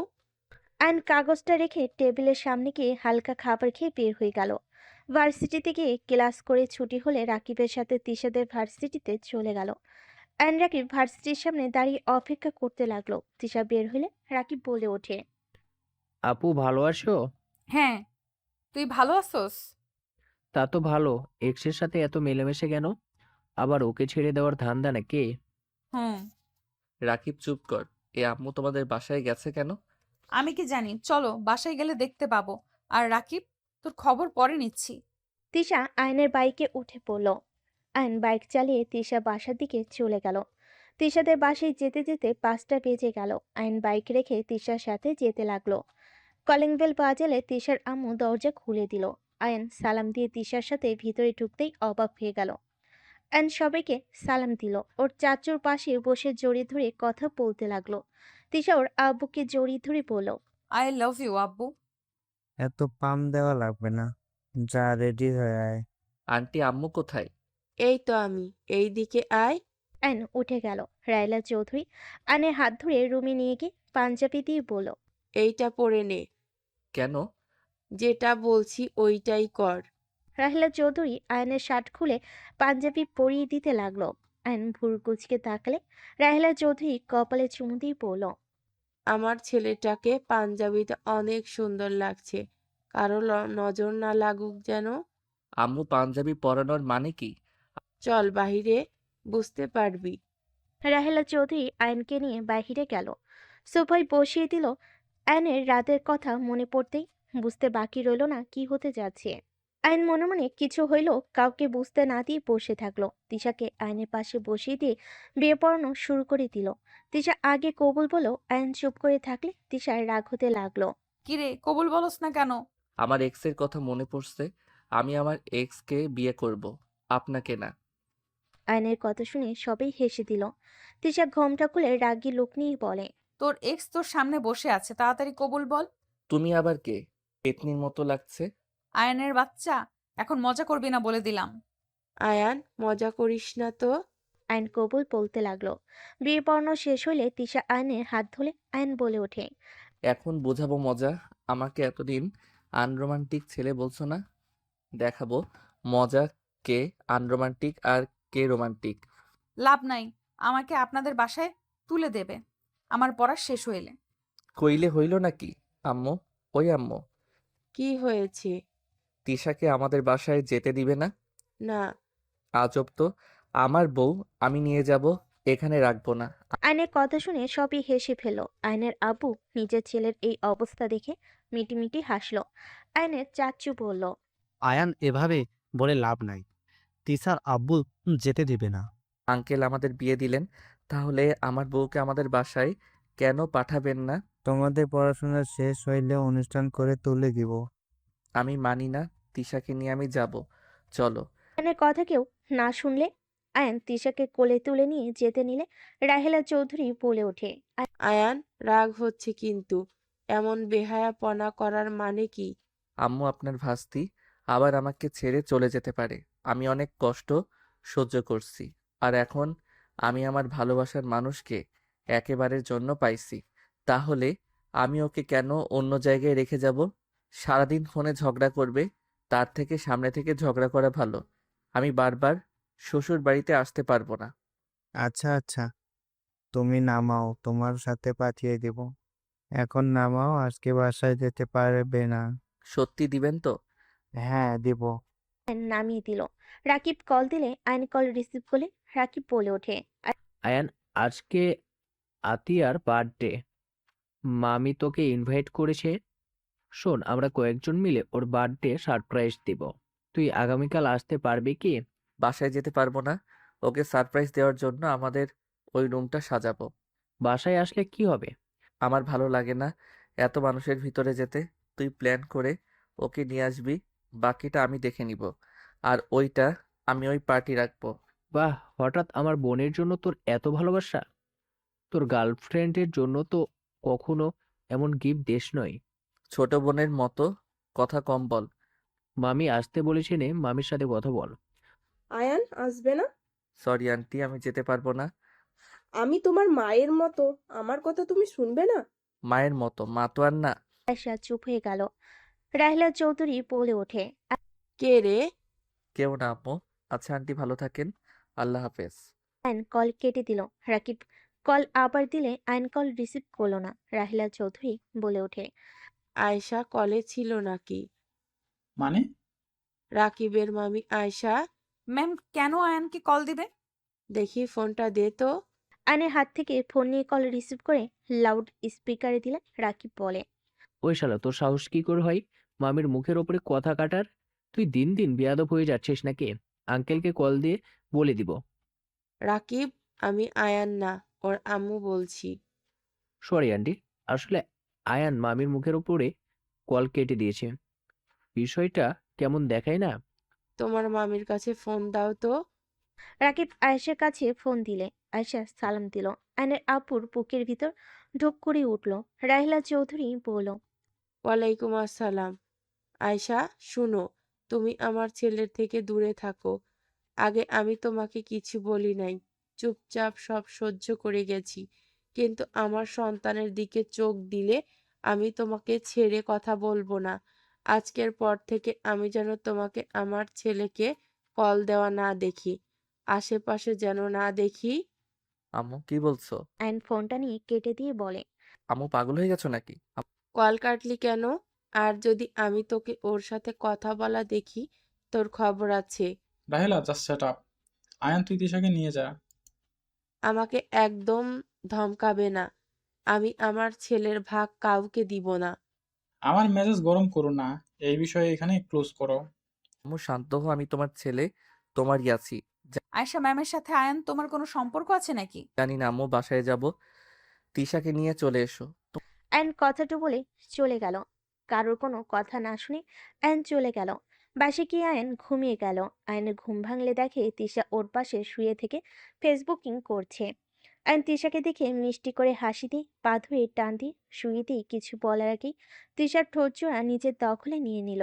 আয়ন কাগজটা রেখে টেবিলের সামনে গিয়ে হালকা খাবার খেয়ে বের হয়ে গেল। ভার্সিটিতে গিয়ে ক্লাস করে ছুটি হলে রাকিবের সাথে তিশাদের ভার্সিটিতে চলে গেল। অ্যান্ড রাকিব ভার্সিটির সামনে দাঁড়িয়ে অপেক্ষা করতে লাগলো। তিশা বের হলে রাকিব বলে ওঠে, আপু ভালো আছো? হ্যাঁ, তুই ভালো আছোস? তা তো ভালো। এক্সের সাথে এত মেলামেশা কেন? আবার ওকে ছেড়ে দেওয়ার ধান্দা নাকি? হুম। রাকিব চুপ কর। এ আম্মু তোমাদের বাসায় গেছে কেন? আমি কি জানি, চলো বাসায় গেলে দেখতে পাবো। আর রাকিব, তোর খবর পরে নিচ্ছি। তিশা আয়নের বাইকে উঠে পড়ল। আয়ন বাইক চালিয়ে তিশা বাসার দিকে চলে গেল। তিশাদের বাসায় যেতে যেতে 5টা বেজে গেল। আয়ন বাইক রেখে তিশার সাথে যেতে লাগলো। কলিং বেল বাজালে তিশার আম্মু দরজা খুলে দিল। আয়ন সালাম দিয়ে তিশার সাথে ভিতরে ঢুকতেই অবাক হয়ে গেল। আয়ন সবাইকে সালাম দিল। ওর চাচুর পাশে বসে জড়িয়ে ধরে কথা বলতে লাগলো। তিশা ওর আব্বুকে জড়িয়ে ধরে বলল, আই লাভ ইউ আব্বু। এত পাম দেওয়া লাগবে না, যা রেডি হয়ে আয়। আন্টি আম্মু কোথায়? এই তো আমি, এই দিকে আয়। আয়ন উঠে গেল। রায়লা চৌধুরী আয়নের হাত ধরে রুমে নিয়ে গিয়ে পাঞ্জাবি দিয়ে বলল, এইটা পরে নে। কেন? যেটা বলছি ওইটাই কর। রাহেলা চৌধুরী আয়নের শার্ট খুলে পাঞ্জাবি পরিয়ে দিতে লাগলো। আয়ন ভুরু কুচকে তাকালে রাহেলা চৌধুরী কপালে চুমু দিয়ে বলল, আমার ছেলেটাকে পাঞ্জাবিতে অনেক সুন্দর লাগছে। কারো নজর না লাগুক যেন। আম্মু পাঞ্জাবি পরানোর মানে কি? চল বাহিরে, বুঝতে পারবি। রাহেলা চৌধুরী আয়নকে নিয়ে বাইরে গেল। সোফায় বসিয়ে দিল। আয়নের রাতের কথা মনে পড়তেই বুঝতে বাকি রইল না কি হতে যাচ্ছে। আয়ন মনে মনে কিছু হইল কাউকে বুঝতে না দিয়ে বসে থাকলো। তিশাকে আয়নের পাশে বসিয়ে দিয়ে বিয়ে পড়ানো শুরু করে দিল। তিশা আগে কবুল বলো, আয়ন চুপ করে থাকলে তিশার রাগ হতে লাগলো। কিরে কবুল বলস না কেন? আমার এক্সের কথা মনে পড়ছে। আমি আমার এক্সকে বিয়ে করব, আপনাকে না। আয়নের কথা শুনে সবাই হেসে দিল। তিশা ঘোমটা খুলে রাগী লোক নিয়ে বলে, তোর এক্স তোর সামনে বসে আছে, তাড়াতাড়ি কবুল বল। তুমি আবার কে? পেতনির মতো লাগছে। আয়নের বাচ্চা, এখন মজা করবি না বলে দিলাম। আয়ান, মজা করিস না তো। আয়ন কবুল বলতে লাগলো। বিয়ে পড়ানো শেষ হইলে তিশা আয়নের হাত ধরে আয়ন বলে ওঠে, এখন বোঝাবো মজা। আমাকে এতদিন আনরোমান্টিক ছেলে বলছো না, দেখাবো মজা কে আনরোমান্টিক আর কে রোমান্টিক। লাভ নাই, আমাকে আপনাদের বাসায় তুলে দেবে আমার পড়া শেষ হইলে। কইলে হইল নাকি আম্মু? ওই আম্মু, কি হয়েছে? তিশাকে আমাদের বাসায় যেতে দিবে না? না। আজব তো, আমার বউ, আমি নিয়ে যাব, এখানে রাখবো না। আয়নের কথা শুনে সবই হেসে ফেল। আয়নের আব্বু নিজের ছেলের এই অবস্থা দেখে মিটিমিটি হাসলো। আয়নের চাচু বলল, আয়ান এভাবে বলে লাভ নাই। তিশার আব্বু যেতে দিবে না। আঙ্কেল আমাদের বিয়ে দিলেন, তাহলে আমার বউকে আমাদের বাসায় কেন পাঠাবেন না? তোমাদের পড়াশোনা শেষ হইলে অনুষ্ঠান করে তুলে দিব। আমি মানি না, তিশাকে নিয়ে আমি যাব, চলো। আয়নের কথা কেউ না শুনলে আয়ন তিশাকে কোলে তুলে নিয়ে যেতে নিলে রাহেলা চৌধুরী বলে ওঠে, আয়ান, রাগ হচ্ছে কিন্তু। এমন বেহায়াপনা করার মানে কি? আম্মু, আপনার ভাস্তি আবার আমাকে ছেড়ে চলে যেতে পারে। আমি অনেক কষ্ট সহ্য করছি, আর এখন আমি আমার ভালোবাসার মানুষকে একেবারের জন্য পাইছি। তাহলে আমি ওকে কেন অন্য জায়গায় রেখে যাব? সারাদিন ফোনে ঝগড়া করবে, তার থেকে সামনে থেকে ঝগড়া করা ভালো। আমি বারবার শ্বশুর বাড়িতে আসতে পারবো না। আচ্ছা আচ্ছা, তুমি নামাও, তোমার সাথে পাঠিয়ে দিব। এখন নামাও, আজকে বাসায় যেতে পারবে না। সত্যি দিবেন তো? হ্যাঁ দিব। আয়ন নামিয়ে দিল। রাকিব কল দিলে আয়ন কল রিসিভ করলে রাকিব বলে ওঠে, আয়ান, আজকে আতিয়ার বার্থডে। মামি তোকে ইনভাইট করেছে। শোন, আমরা কয়েকজন মিলে ওর বার্থডে সারপ্রাইজ দিব। তুই আগামীকাল আসতে পারবি কি? বাসায় যেতে পারবো না, ওকে সারপ্রাইজ দেওয়ার জন্য আমাদের ওই রুমটা সাজাবো। বাসায় আসলে কি হবে? আমার ভালো লাগে না এত মানুষের ভিতরে যেতে। তুই প্ল্যান করে ওকে নিয়ে আসবি, বাকিটা আমি দেখে নিব। আর ওইটা আমি ওই পার্টি রাখবো। বাহ, হঠাৎ আমার বোনের জন্য তোর এত ভালোবাসা! তোর গার্লফ্রেন্ডের জন্য তো কখনো এমন গিফট দিস নয়। ছোট বোনের মতো কথা কম বল। মামি আসতে বলেছে নে, মামির সাথে কথা বল। আয়ান আসবে না? সরি আন্টি, আমি যেতে পারবো না। আমি তোমার মায়ের মতো, আমার কথা তুমি শুনবে না? মায়ের মতো? মা তো আর না। আয়শা চুপ হয়ে গেল। রাহেলা চৌধুরী বলে ওঠে, কে রে? কেউ না আম্মু। আচ্ছা আন্টি, ভালো থাকেন, আল্লাহ হাফেজ। আয়ন কল কেটে দিল। রাকিব কল আবার দিলে আয়ন কল রিসিভ করলো না। রাহেলা চৌধুরী বলে ওঠে, আয়শা কলে ছিল নাকি? মানে? রাকিবের মামি আয়শা? ম্যাম, কেন আয়ানকে কল দিবে? দেখি ফোনটা দে তো। আয়নের হাত থেকে ফোন নিয়ে কল রিসিভ করে লাউড স্পিকারে দিলে রাকিব বলে, ওই শালা, তোর সাহস কি করে হয় মামির মুখের ওপরে কথা কাটার? তুই দিন দিন বেয়াদব হয়ে যাচ্ছিস নাকি? আঙ্কেলকে কল দিয়ে বলে দিব। রাকিব, আমি আয়ান না, ওর আম্মু বলছি। সরি আন্টি, আসলে আয়ান মামির মুখের ওপরে কল কেটে দিয়েছে। বিষয়টা কেমন দেখায় না? তোমার মামির কাছে ফোন দাও তো। রাকিব আয়েশার কাছে ফোন দিলে আয়েশা সালাম দিল। আয়নের আপুর বুকের ভিতর ঢোক করে উঠল। রাহিলা চৌধুরী বলল, ওয়ালাইকুম আসসালাম। আয়শা, শুনো, তুমি আমার ছেলের থেকে দূরে থাকো। আগে আমি তোমাকে কিছু বলি নাই, চুপচাপ সব সহ্য করে গেছি, কিন্তু আমার সন্তানের দিকে চোখ দিলে আমি তোমাকে ছেড়ে কথা বলবো না। আজকের পর থেকে আমি যেন তোমাকে আমার ছেলেকে কল দেওয়া না দেখি, আশেপাশে যেন না দেখি। আম্মু কি বলছো? আয়ন ফোনটা নিয়ে কেটে দিয়ে বলে, আম্মু পাগল হয়ে গেছো নাকি? কল কাটলি কেন? আর যদি আমি তোকে ওর সাথে কথা বলা দেখি, তোর খবর আছে। Rahela, just shut up. Ayaan, তুই তিশাকে নিয়ে যা। আমাকে একদম ধমকাবে না। আমি আমার ছেলের ভাগ কাউকে দিব না। আমার মেজাজ গরম করো না, এই বিষয়ে এখানে ক্লোজ করো। আম্মু শান্ত হও, আমি তোমার ছেলে, তোমারই আছি। আয়েশা ম্যামের সাথে আয়ান তোমার কোনো সম্পর্ক আছে নাকি? জানি না আম্মু, বাসায় যাব, তিশাকে নিয়ে চলে এসো। অ্যান কথাটা বলে চলে গেল। কারোর কোনো কথা না শুনে অ্যান চলে গেল। বাসে গিয়ে আয়ন ঘুমিয়ে গেল। আয়নের ঘুম ভাঙলে দেখে তিশা ওর পাশে শুয়ে থেকে ফেসবুকিং করছে। অ্যান তিশাকে দেখে মিষ্টি করে হাসি দিয়ে পা ধুয়ে টান দিয়ে শুয়ে দিয়ে কিছু বলার আগেই তিশার ঠোঁট জোড়া নিজের দখলে নিয়ে নিল।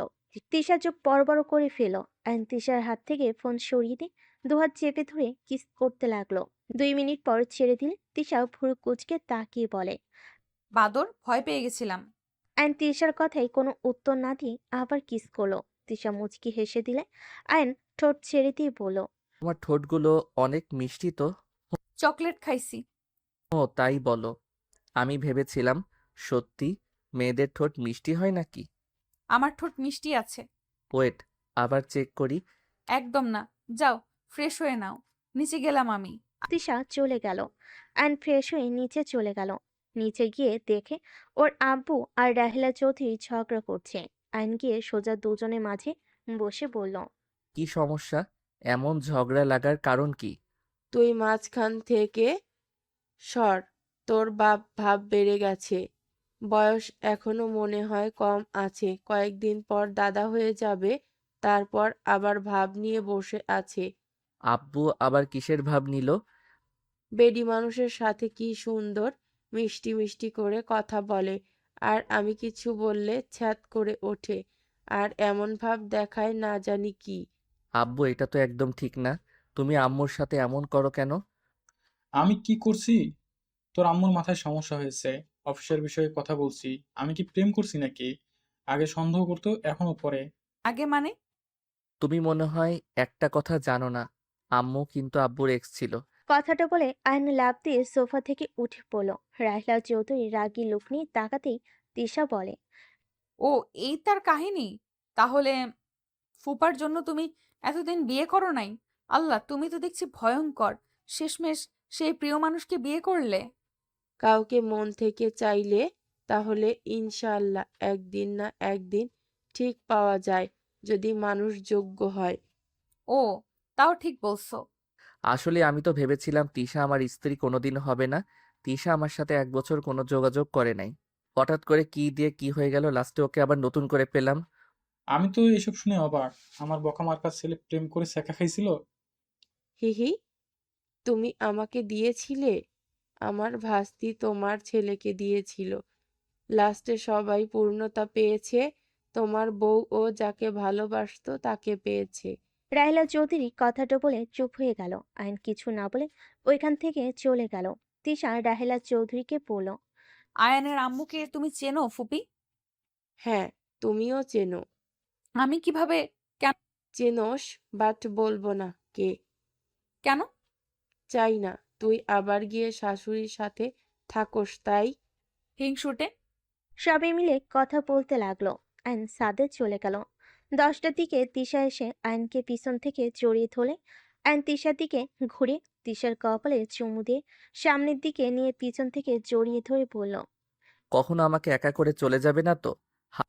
তিশা চোখ বড় বড় করে ফেল। অ্যান তিশার হাত থেকে ফোন সরিয়ে দিয়ে দুহাত চেপে ধরে কিস করতে লাগলো। 2 মিনিট পর ছেড়ে দিলে তিশা ভুরু কুঁচকে তাকিয়ে বলে, বাদর, ভয় পেয়ে গেছিলাম। আয়ন তিশার কথায় কোনো উত্তর না দিয়ে আবার কিস করলো। তিশা মুচকি হেসে দিলে আয়ন ঠোঁট ছেড়ে দিয়ে বলল, তোমার ঠোঁটগুলো অনেক মিষ্টি তো। চকলেট খাইছি। ও তাই বলো। আমি ভেবেছিলাম সত্যি মেয়েদের ঠোঁট মিষ্টি হয় নাকি। আমার ঠোঁট মিষ্টি আছে। ওয়েট, আবার চেক করি। একদম না। যাও, ফ্রেশ হয়ে নাও। নিচে গেলাম আমি। তিশা চলে গেল। আয়ন ফ্রেশ হয়ে নিচে চলে গেল। নিচে গিয়ে দেখে ওর আব্বু আর রাহেলা চৌধুরী ঝগড়া করছে। আয়ন গিয়ে সোজা দুজনের মাঝে বসে বলল, কি সমস্যা? এমন ঝগড়া লাগার কারণ কি? তুই মাঝখান থেকে সর। তোর বাপ ভাব বেড়ে গেছে। বয়স এখনো মনে হয় কম আছে। কয়েকদিন পর দাদা হয়ে যাবে। তারপর আবার ভাব নিয়ে বসে আছে। আব্বু আবার কিসের ভাব নিল? বেডি মানুষের সাথে কি সুন্দর মিষ্টি মিষ্টি করে কথা বলে, আর আমি কিছু বললে ছ্যাঁত করে ওঠে আর এমন ভাব দেখায় না জানি কি। আব্বু এটা তো একদম ঠিক না। তুমি আম্মুর সাথে এমন করো কেন? আমি কি করছি? তোর আম্মুর মাথায় সমস্যা হয়েছে। অফিসের বিষয়ে কথা বলছি। আমি কি প্রেম করছি নাকি? আগে সন্দেহ করতো, এখনো পরে। আগে মানে? তুমি মনে হয় একটা কথা জানো না, আম্মু কিন্তু আব্বুর এক্স ছিল। কথাটা বলে আয়ন লাফ দিয়ে সোফা থেকে উঠে পড়ল। রাহেলা চৌধুরী রাগী লোক নিয়ে তাকাতেই তিশা বলে, ও, এই তার কাহিনী? তাহলে ফুপার জন্য তুমি এতদিন বিয়ে করো নাই? আল্লাহ, তুমি তো দেখছি ভয়ঙ্কর। শেষমেশ সেই প্রিয় মানুষকে বিয়ে করলে। কাউকে মন থেকে চাইলে তাহলে ইনশাআল্লাহ একদিন না একদিন ঠিক পাওয়া যায়, যদি মানুষ যোগ্য হয়। ও, তাও ঠিক বলছো। আসলে আমি তো ভেবেছিলাম তিশা আমার স্ত্রী কোনোদিন হবে না। তিশা আমার সাথে 1 বছর কোনো যোগাযোগ করে নাই। হঠাৎ করে কি দিয়ে কি হয়ে গেল, লাস্টে ওকে আবার নতুন করে পেলাম। আমি তো এসব শুনে অবাক। আমার বকামার্কা ছেলে প্রেম করে ছ্যাঁকা খাইছিল। হিহি, তুমি আমাকে দিয়েছিলে? আমার ভাস্তি তোমার ছেলেকে দিয়েছিল। লাস্টে সবাই পূর্ণতা পেয়েছে। তোমার বউ ও যাকে ভালোবাসতো তাকে পেয়েছে। রাহেলা চৌধুরী কথাটা বলে চুপ হয়ে গেল। আয়ন কিছু না বলে ওইখান থেকে চলে গেল। তিশা রাহেলা চৌধুরীকে বলল, আয়ানের আম্মুকে তুমি চেনো ফুপি? হ্যাঁ, তুমিও চেনো। আমি কিভাবে? কেন? চেনোস, বাট বলবো না কে। কেন? চাই না তুই আবার গিয়ে শাশুড়ির সাথে থাকোস, তাই। হিংসুটে। সবাই মিলে কথা বলতে লাগলো। আয়ন সাদে চলে গেল। 10টার দিকে তিশা এসে আয়নকে পিছন থেকে জড়িয়ে ধরে আয়ন তিশার দিকে ঘুরে তিশার কপালে চুমু দিয়ে সামনের দিকে নিয়ে পিছন থেকে জড়িয়ে ধরে বলল, কখনো আমাকে একা করে চলে যাবে না তো?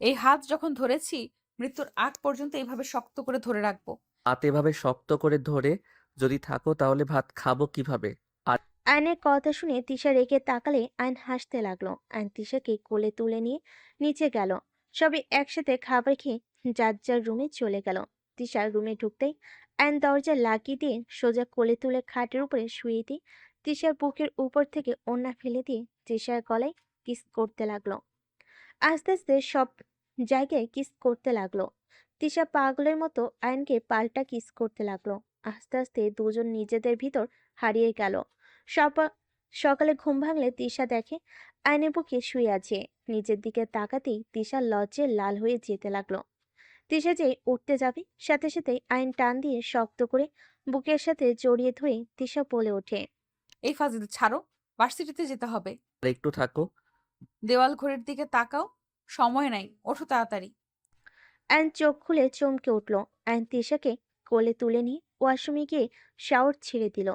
এই হাত যখন ধরেছি, মৃত্যুর আগ পর্যন্ত এইভাবে শক্ত করে ধরে রাখবো। হাত এভাবে শক্ত করে ধরে যদি থাকো তাহলে ভাত খাবো কিভাবে? আর আয়নের কথা শুনে তিশা রেগে তাকালে আয়ন হাসতে লাগলো। আয়ন তিশাকে কোলে তুলে নিয়ে নিচে গেল। সবাই একসাথে খাবার খেয়ে যার যার রুমে চলে গেল। তিশার রুমে ঢুকতেই আয়ন দরজা লাগিয়ে দিয়ে সোজা কোলে তুলে খাটের উপরে শুয়ে দিয়ে তিশার বুকের উপর থেকে ওড়না ফেলে দিয়ে তিশার গলায় কিস করতে লাগলো। আস্তে আস্তে সব জায়গায় কিস করতে লাগলো। তিশা পাগলের মতো আয়নকে পাল্টা কিস করতে লাগলো। আস্তে আস্তে দুজন নিজেদের ভিতর হারিয়ে গেল। সকালে ঘুম ভাঙলে তিশা দেখে আয়নের বুকে শুয়ে আছে। নিজের দিকে তাকাতেই তিশা লজ্জে লাল হয়ে যেতে লাগলো। তিশা যে উঠতে যাবে, সাথে সাথে আয়ন টান দিয়ে শক্ত করে বুকের সাথে জড়িয়ে ধরে তিশা বলে ওঠে, এই ফাজিল ছাড়ো, ভার্সিটিতে যেতে হবে। একটু থাকো। দেওয়াল ঘড়ির দিকে তাকাও, সময় নাই, ওঠো তাড়াতাড়ি। আয়ন চোখ খুলে চমকে উঠল। আয়ন তিশাকে কোলে তুলে নিয়ে ওয়াশরুমে গিয়ে শাওয়ার ছেড়ে দিল।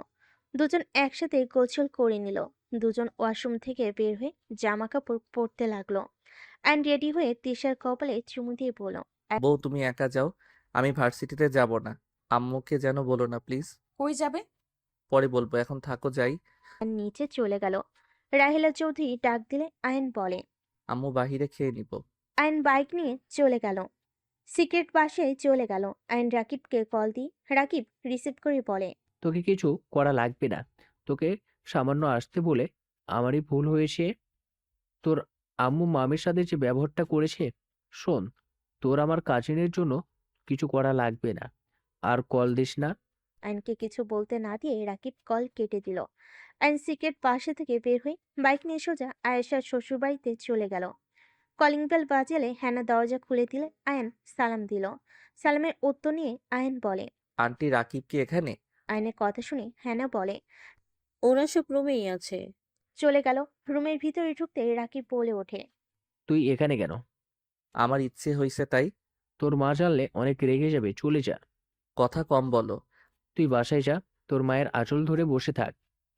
দুজন একসাথে গোসল করে নিল। দুজন ওয়াশরুম থেকে বের হয়ে জামা কাপড় পরতে লাগলো। অ্যান্ড রেডি হয়ে তিশার কপালে চুমু দিয়ে বলল, বউ তুমি একা যাও, আমি ভার্সিটিতে যাব না। আম্মুকে যেন বলো না প্লিজ। কই যাবে? পরে বলবো, এখন থাকো যাই। আর নিচে চলে গেল। রাহিলা চৌধুরী ডাক দিলে আয়ন বলে। আম্মু বাহিরে খেয়ে নিব। আয়ন বাইক নিয়ে চলে গেল। সিক্রেট বাসায় চলে গেল। আয়ন রাকিবকে কল দি। রাকিব রিসিভ করে বলে, তোকে কিছু করা লাগবে না। তোকে সামান্য আসতে বলে আমারই ভুল হয়েছে। তোর আম্মু মামির সাথে যে ব্যবহারটা করেছে, শোন, তোর আমার কাজিনের জন্য কিছু করা লাগবে না। আর কল দিস না। আয়নকে কিছু বলতে না দিয়ে রাকিব কল কেটে দিল। আয়ন সিক্রেট বাসা থেকে বের হয়ে বাইক নিয়ে সোজা আয়েশার শ্বশুরবাড়িতে চলে গেল। কলিং বেল বাজালে হ্যানা দরজা খুলে দিলে আয়ন সালাম দিল। সালামের উত্তর নিয়ে আয়ন বলে। আন্টি রাকিব কি এখানে? আয়নের কথা শুনে হ্যানা বলে। ওরা সব রুমেই আছে। চলে গেল। রুমের ভিতরে ঢুকতে রাকিব বলে ওঠে, তুই এখানে কেন? আমার ইচ্ছে হয়েছে তাই। তোর মা জানলে অনেক রেগে যাবে, চলে যা। কথা কম বলো। তুই বাসায় যা, তোর মায়ের আঁচল ধরে বসে থাক।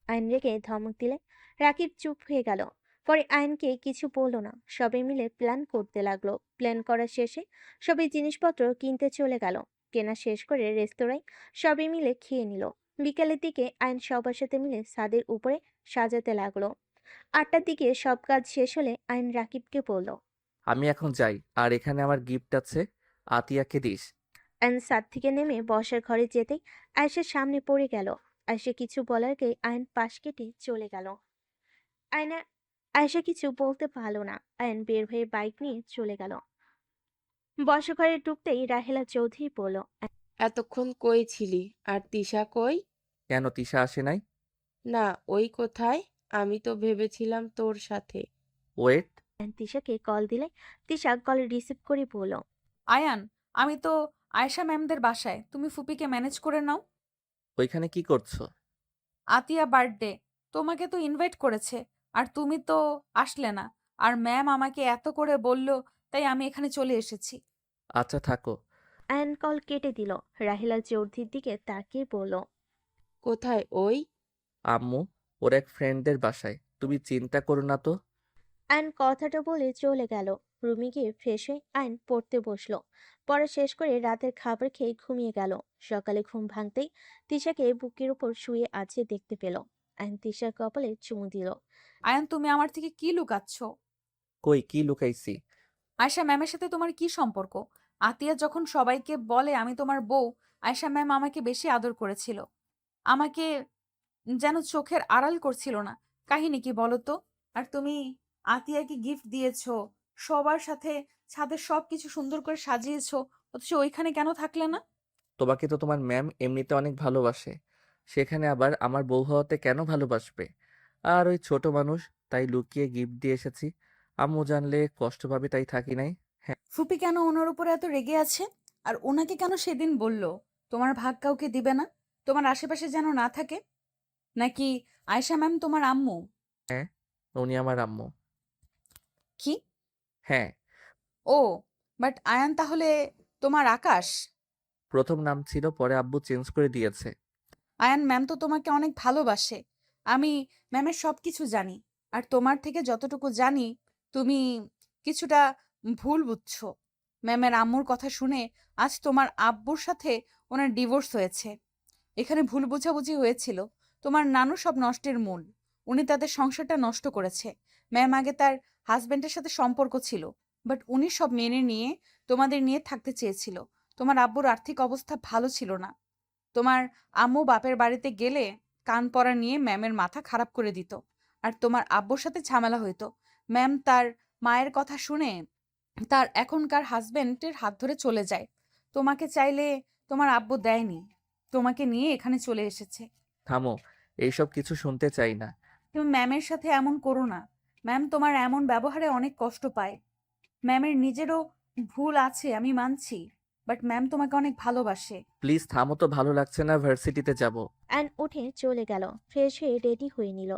আয়ন রেগে ধমক দিলে রাকিব চুপ হয়ে গেল। পরে আয়নকে কিছু বলল না। সবাই মিলে প্ল্যান করতে লাগলো। প্ল্যান করা শেষে সবাই জিনিসপত্র কিনতে চলে গেল। কেনা শেষ করে রেস্তোরাঁয় সবাই মিলে খেয়ে নিল। বিকেলের দিকে আয়ন সবার সাথে মিলে ছাদের উপরে সাজাতে লাগলো। 8টার দিকে সব কাজ শেষ হলে আয়ন রাকিবকে বলল। আমি এখন যাই, আর এখানে আমার গিফট আছে, আতিয়াকে দিস। আয়ন ছাদ থেকে নেমে বসার ঘরে যেতেই আয়েশার সামনে পড়ে গেল। আয়েশা কিছু বলার আগে আয়ন পাশ কেটে চলে গেল। আয়না আয়েশা কিছু বলতে পারল না। আয়ন বের হয়ে বাইক নিয়ে চলে গেল। বসার ঘরে ঢুকতেই রাহেলা চৌধুরী বলল, এতক্ষণ কই ছিলি? আর তিশা কই? কেন তিশা আসে নাই? না, ওই কোথায়? আমি তো ভেবেছিলাম তোর সাথে। ওয়েট। আয়ন তিশাকে কল দিলে তিশা কল রিসিভ করে বলল, আয়ান, আমি তো আয়েশা ম্যামদের বাসায়, তুমি ফুপিকে ম্যানেজ করে নাও। ওইখানে কি করছো? আতিয়া বার্থডে, তোমাকে তো ইনভাইট করেছে, আর তুমি তো আসলে না। আর ম্যাম আমাকে এত করে বলল, তাই আমি এখানে চলে এসেছি। আচ্ছা থাকো। আয়ন কল কেটে দিল। রাহেলা চৌধুরীর দিকে তাকিয়ে বলল, কোথায় ওই? আম্মু ওর এক ফ্রেন্ডদের বাসায়, তুমি চিন্তা করো না তো। আয়ন কথাটা বলে চলে গেল। রুমে গিয়ে ফ্রেশ হয়ে আয়ন পড়তে বসলো। পড়া শেষ করে রাতের খাবার খেয়ে ঘুমিয়ে গেল। সকালে ঘুম ভাঙতেই তিশাকে বুকের উপর শুয়ে আছে দেখতে পেল। আয়ন তিশার কপালে চুমু দিল। আয়ান, তুমি আমার থেকে কি লুকাচ্ছ? কই কি লুকাইছি? আয়েশা ম্যামের সাথে তোমার কি সম্পর্ক? আতিয়া যখন সবাইকে বলে আমি তোমার বউ, আয়েশা ম্যাম আমাকে বেশি আদর করেছিল। আমাকে যেন চোখের আড়াল করছিল না। কাহিনী কি বলো তো? আর তুমি আতিয়াকে গিফট দিয়েছো, সবার সাথে ছাদের সবকিছু সুন্দর করে সাজিয়েছো, অথচ ওইখানে কেন থাকলে না? তোমাকে তো তোমার ম্যাম এমনিতে অনেক ভালোবাসে, সেখানে আবার আমার বউ হওয়াতে কেন ভালোবাসবে? আর ওই ছোট মানুষ, তাই লুকিয়ে গিফট দিয়ে এসেছি। আম্মু জানলে কষ্ট পাবে, তাই থাকি নাই। হ্যাঁ। ফুপি কেন ওনার উপরে এত রেগে আছে? আর ওনাকে কেন সেদিন বলল তোমার ভাগ কাউকে দিবে না, তোমার আশেপাশে যেন না থাকে? নাকি আয়েশা ম্যাম তোমার আম্মু? হ্যাঁ, উনি আমার আম্মু। কি? হ্যাঁ। ও, বাট আয়ান তাহলে তোমার আকাশ? প্রথম নাম ছিল, পরে আব্বু চেঞ্জ করে দিয়েছে। আয়ান ম্যাম তো তোমাকে অনেক ভালোবাসে। আমি ম্যামের সবকিছু জানি। আর তোমার থেকে যতটুকু জানি, তুমি কিছুটা ভুল বুঝছো। ম্যামের আম্মুর কথা শুনে আজ তোমার আব্বুর সাথে ওনার ডিভোর্স হয়েছে। এখানে ভুল বোঝাবুঝি হয়েছিল। তোমার নানু সব নষ্টের মূল। উনি তাদের সংসারটা নষ্ট করেছে। ম্যাম আগে তার হাজবেন্ডের সাথে সম্পর্ক ছিল, বাট উনি সব মেনে নিয়ে তোমাদের নিয়ে থাকতে চেয়েছিল। তোমার আব্বুর আর্থিক অবস্থা ভালো ছিল না। তোমার আম্মু বাপের বাড়িতে গেলে কান পড়া নিয়ে ম্যামের মাথা খারাপ করে দিত। আর তোমার আব্বুর সাথে ঝামেলা হইতো। ম্যাম তার মায়ের কথা শুনে তার এখনকার হাজবেন্ডের হাত ধরে চলে যায়। তোমাকে চাইলে তোমার আব্বু দেয়নি, তোমাকে নিয়ে এখানে চলে এসেছে। থামো, এইসব কিছু শুনতে চাই না। তুমি ম্যামের সাথে এমন করো না। ম্যাম তোমার এমন ব্যবহারে অনেক কষ্ট পায়। ম্যামের নিজেরও ভুল আছে, আমি মানছি, বাট ম্যাম তোমাকে অনেক ভালোবাসে। প্লিজ থামো তো, ভালো লাগছে না, ভার্সিটিতে যাব। অ্যান উঠে চলে গেল। ফ্রেশ হয়ে রেডি হয়ে নিল।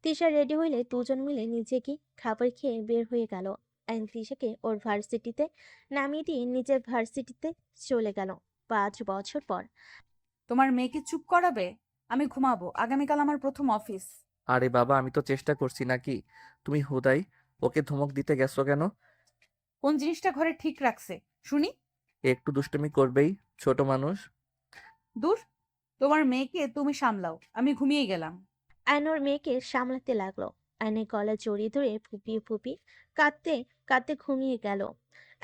তিশা রেডি হইলে দুজন মিলে নিচে গিয়ে খাবার খেয়ে বের হয়ে গেল। অ্যান তিশাকে ওর ভার্সিটিতে নামিয়ে দিয়ে নিজের ভার্সিটিতে চলে গেল। 5 বছর পর। তোমার মেয়েকে চুপ করাবে? আমি ঘুমাবো, আগামীকাল আমার প্রথম অফিস। আরে বাবা, আমি তো চেষ্টা করছি নাকি? তুমি হুদাই ওকে ধমক দিতে গেছো কেন? কোন জিনিসটা ঘরে ঠিক রাখছে শুনি? একটু দুষ্টুমি করবেই, ছোট মানুষ। দূর, তোমার মেয়েকে তুমি সামলাও, আমি ঘুমিয়ে গেলাম। আয়ন ওর মেয়েকে সামলাতে লাগলো। আয়নের গলা জড়িয়ে ধরে ফুপিয়ে ফুপিয়ে কাঁদতে কাঁদতে ঘুমিয়ে গেল।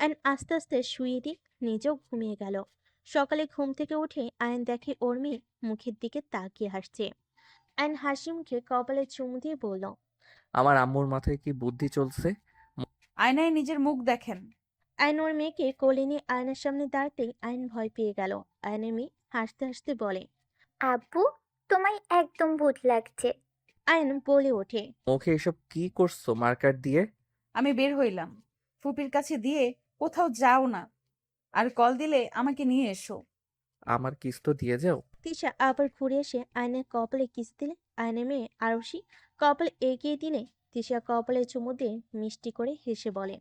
আয়ন আস্তে আস্তে শুয়ে দিয়ে নিজেও ঘুমিয়ে গেল। সকালে ঘুম থেকে উঠে আয়ন দেখে ওর মেয়ে মুখের দিকে তাকিয়ে হাসছে। আয়ন হাসি মুখে কপালে চুমু দিয়ে বলল, আমার আম্মুর মাথায় কি বুদ্ধি চলছে? আয়নায় নিজের মুখ দেখেন। আয়ন ওর মেয়েকে কোলে নিয়ে আয়নার সামনে দাঁড়াতেই আয়ন ভয় পেয়ে গেল। আয়নের মেয়ে হাসতে হাসতে বলে, আব্বু, তোমায় একদম ভূত লাগছে। আয়ন বলে ওঠে, মুখে এসব কি করছো মার্কার দিয়ে? আমি বের হইলাম, ফুপির কাছে দিয়ে কোথাও যাও না, আর কল দিলে আমাকে নিয়ে এসো। আমার কিস তো দিয়ে যাও। তিশা আবার ঘুরে এসে আয়নের কপালে কিস দিলে। আয়নের মেয়ে আরশি কপালে এগিয়ে দিলে তিশা কপালে চুমু দিয়ে মিষ্টি করে হেসে বলে,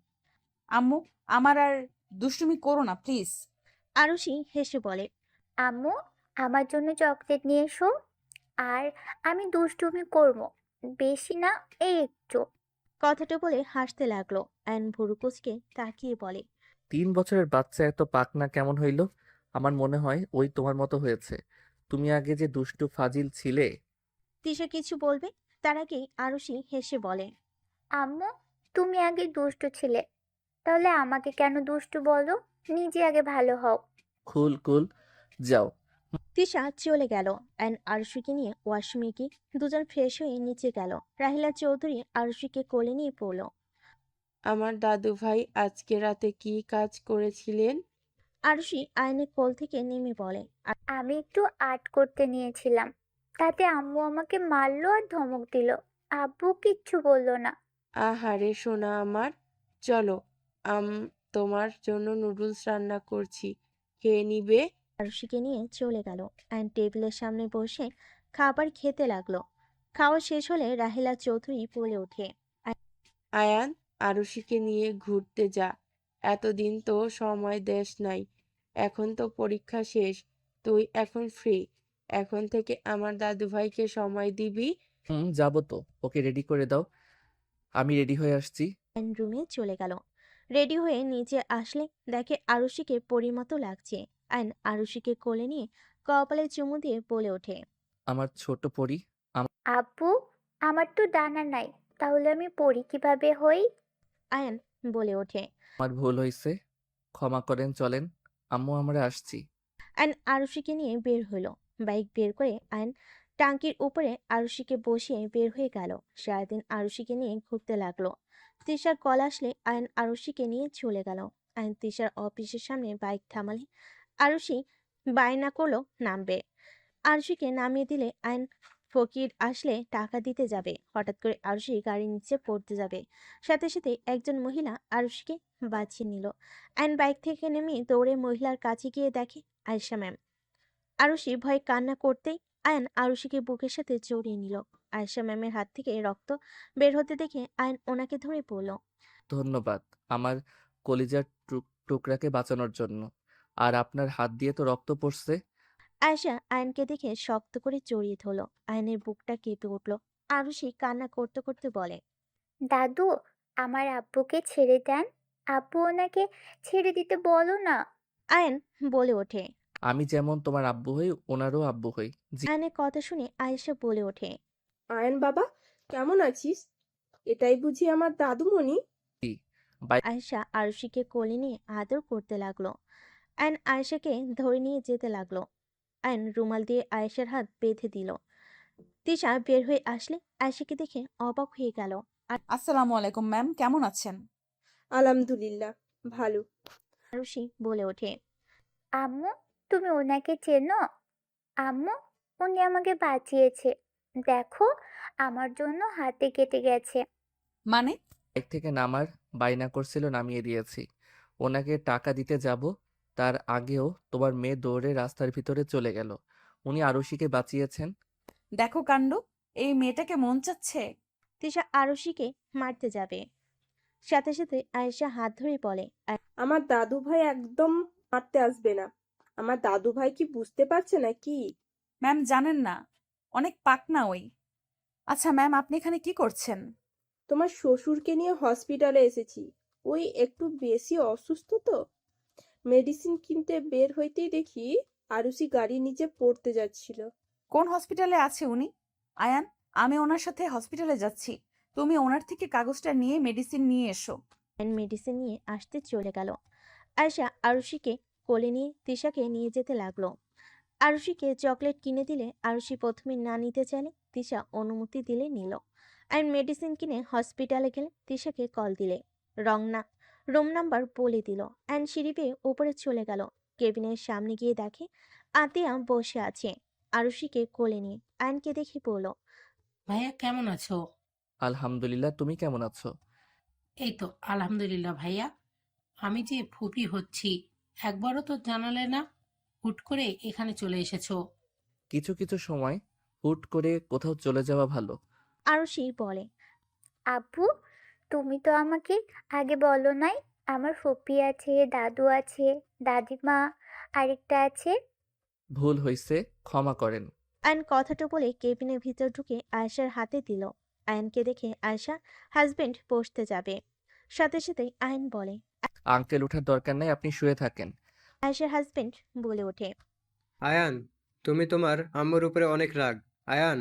আম্মু, আমার আর দুষ্টুমি করো না প্লিজ। আরশি হেসে বলে, আম্মু, আমার জন্য চকলেট নিয়ে এসো। আর আমি দুষ্টুমি করব, বেশি না, এই একটু। কথাটা বলে হাসতে লাগলো। আয়ন ভুরু কুচকে তাকিয়ে বলে, 3 বছরের বাচ্চা এত পাকনা কেমন হইল? আমার মনে হয় ওই তোমার মতো হয়েছে। তুমি আগে যে দুষ্টু ফাজিল ছিলে। তিশা কিছু বলবে তার আগেই আরশি হেসে বলে, আম্মু, তুমি আগে দুষ্টু ছিলে, তাহলে আমাকে কেন দুষ্টু বলো? নিজে আগে ভালো হও। কুল কুল, যাও। তিশা চলে গেল। অ্যান্ড আরুষিকে নিয়ে ওয়াশরুমে গিয়ে দুজন ফ্রেশ হয়ে নিচে গেল। রাহিলা চৌধুরী আরুষিকে কোলে নিয়ে পড়ল। আমার দাদু ভাই আজকে রাতে কি কাজ করেছিলেন? আরুষি আয়নের কোল থেকে নেমে বলে, আমি একটু আর্ট করতে নিয়েছিলাম, তাতে আম্মু আমাকে মারলো আর ধমক দিল। আব্বু কিচ্ছু বললো না। আহারে সোনা আমার, চলো, আম তোমার জন্য নুডলস রান্না করছি, খেয়ে নিবে? আরুষিকে নিয়ে চলে গেল। অ্যান্ড টেবিলের সামনে বসে খাবার খেতে লাগলো। খাওয়া শেষ হলে রাহিলা চৌধুরী বলে ওঠে, আয়ান, আরুষিকে নিয়ে ঘুরতে যা। এতদিন তো সময় দেশ নাই, এখন তো পরীক্ষা শেষ, তুই এখন ফ্রি, এখন থেকে আমার দাদু ভাইকে সময় দিবি। যাবো তো, ওকে রেডি করে দাও, আমি রেডি হয়ে আসছি। অ্যান্ড রুমে চলে গেল। রেডি হয়ে নিচে আসলে দেখে আরুষিকে পরিমতো লাগছে। অ্যান্ড আরুষিকে কোলে নিয়ে কপালে চুমু দিয়ে বলে ওঠে, আমার ছোট পরি। আব্বু, আমার তো ডানা নাই, তাহলে আমি পড়ি কিভাবে হই? আয়ান বলে ওঠে। আমার ভুল হয়েছে, ক্ষমা করেন, চলেন। আম্মু, আমরা আসছি। অ্যান্ড আরুষিকে নিয়ে বের হলো। বাইক বের করে আয়ন টাঙ্কির উপরে আরুষিকে বসিয়ে বের হয়ে গেল। সারাদিন আরুষিকে নিয়ে ঘুরতে লাগলো। তৃষার কল আসলে আয়ন আরুষিকে নিয়ে চলে গেল। আয়ন তৃষার অফিসের সামনে বাইক থামালে আরুষি বায়না করলো নামবে। আরুষিকে নামিয়ে দিলে আয়ন ফকির আসলে টাকা দিতে যাবে। হঠাৎ করে আরুষি গাড়ির নিচে পড়তে যাবে। সাথে সাথে একজন মহিলা আরুষিকে বাঁচিয়ে নিল। আয়ন বাইক থেকে নেমে দৌড়ে মহিলার কাছে গিয়ে দেখে আয়েশা ম্যাম। আরুষি ভয়ে কান্না করতেই আয়ন আরুষিকে বুকের সাথে জড়িয়ে নিল। আয়েশা ম্যামের হাত থেকে রক্ত বের হতে দেখে আয়ন ওনাকে ধরে পড়ল। ধন্যবাদ আমার কলিজার টুকরাকে বাঁচানোর জন্য। আর আপনার হাত দিয়ে তো রক্ত পড়ছে। আয়েশা আয়নকে দেখে শক্ত করে জড়িয়ে ধরল। আয়নের বুকটা কেঁপে উঠল। আরুষি কান্না করতে করতে বলে, দাদু, আমার আব্বুকে ছেড়ে দেন। আব্বু ওনাকে ছেড়ে দিতে বলো না। আয়ন বলে ওঠে। আমি যেমন তোমার আব্বু হই, ওনারও আব্বু হই। জি। আয়নের কথা শুনে আয়েশা বলে ওঠে, আয়ন বাবা, কেমন আছিস? এটাই বুঝি আমার দাদুমণি? বাই। আয়েশা আরুষিকে কোলে নিয়ে আদর করতে লাগলো। আয়ন আয়েশাকে ধরে নিয়ে যেতে লাগলো। আয়ন রুমাল দিয়ে আয়েশার হাত বেঁধে দিল। তিশা বের হয়ে আসলে আয়েশাকে দেখে অবাক হয়ে গেল। আসসালামু আলাইকুম ম্যাম, কেমন আছেন? আলহামদুলিল্লাহ, ভালো। আরুষি বলে ওঠে, আম্মু, তুমি ওনাকে চেনো? আম্মু, উনি আমাকে বাঁচিয়েছে। দেখো, আমার জন্য হাতে কেটে গেছে। মানে? বাইক থেকে নামার বায়না করছিল, নামিয়ে দিয়েছি। ওনাকে টাকা দিতে যাব, তার আগেও তোমার মেয়ে দৌড়ে রাস্তার ভিতরে চলে গেল। উনি আরুষিকে বাঁচিয়েছেন। দেখো কাণ্ড, এই মেয়েটাকে মন চাচ্ছে। তিশা আরুষিকে মারতে যাবে। সাথে সাথে আয়েশা হাত ধরে বলে, আমার দাদু ভাই একদম মারতে আসবে না। আমার দাদু ভাই কি বুঝতে পারছে না কি? ম্যাম জানেন না, অনেক পাকনা ওই। আচ্ছা ম্যাম, আপনি এখানে কি করছেন? তোমার শ্বশুরকে নিয়ে হসপিটালে এসেছি। ওই একটু বেশি অসুস্থ তো। মেডিসিন কিনতে বের হইতেই দেখি আরুষি গাড়ির নিচে পড়তে যাচ্ছিল। কোন হসপিটালে আছে উনি? আয়ান, আমি ওনার সাথে হসপিটালে যাচ্ছি। তুমি ওনার থেকে কাগজটা নিয়ে মেডিসিন নিয়ে এসো। আয়ন মেডিসিন নিয়ে আসতে চলে গেল। আয়শা আরুষিকে কোলে নিয়ে তিশাকে নিয়ে যেতে লাগলো। আরুষিকে চকলেট কিনে দিলে আরুষি প্রথমে না নিতে চাইলে তিশা অনুমতি দিলে নিল। আয়ন মেডিসিন কিনে হসপিটালে গেলে তিশাকে কল দিলে রুম নাম্বার বলে দিল। আয়ন সিঁড়ি বেয়ে উপরে চলে গেল। কেবিনের সামনে গিয়ে দেখে আতিয়া বসে আছে আরুষিকে কোলে নিয়ে। আয়নকে দেখে বলল, ভাইয়া কেমন আছো? আলহামদুলিল্লাহ, তুমি কেমন আছো? এই তো আলহামদুলিল্লাহ ভাইয়া। আমি যে ফুপি হচ্ছি, একবারও তো জানালে না, হুট করে এখানে চলে এসেছো। কিছু কিছু সময় হুট করে কোথাও চলে যাওয়া ভালো। আরুষি বলে, আব্বু, তুমি তো আমাকে আগে বলো নাই আমার ফুপি আছে, দাদু আছে, দাদিমা আরেকটা আছে। ভুল হইছে, ক্ষমা করেন। আয়ন কথাটা বলে কেবিনের ভিতর ঢুকে আয়েশার হাতে দিল। আয়নকে দেখে আয়েশা হাজবেন্ড বসতে যাবে, সাথে সাথেই আয়ন বলে, আঙ্কেল ওঠার দরকার নাই, আপনি শুয়ে থাকেন। আয়েশার হাজবেন্ড বলে ওঠে, আয়ান, তুমি তোমার আম্মুর উপরে অনেক রাগ। আয়ান,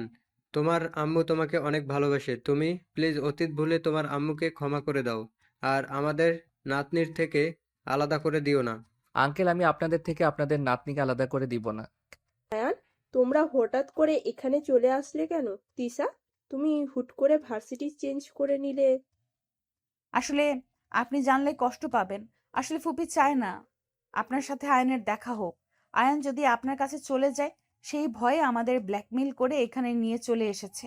তোমার আম্মু তোমাকে অনেক ভালোবাসে। তুমি প্লিজ অতীত ভুলে তোমার আম্মুকে ক্ষমা করে দাও। আর আমাদের নাতনির থেকে আলাদা করে দিও না। আঙ্কেল, আমি আপনাদের থেকে আপনাদের নাতনিকে আলাদা করে দিব না। আয়ান, তোমরা হঠাৎ করে এখানে চলে আসলে কেন? তিশা, তুমি হুট করে ভার্সিটি চেঞ্জ করে নিলে। আসলে আপনি জানলে কষ্ট পাবেন। আসলে ফুপি চায় না আপনার সাথে আয়নের দেখা হোক। আয়ান যদি আপনার কাছে চলে যায়, সেই ভয়ে আমাদের ব্ল্যাকমেইল করে এখানে নিয়ে চলে এসেছে।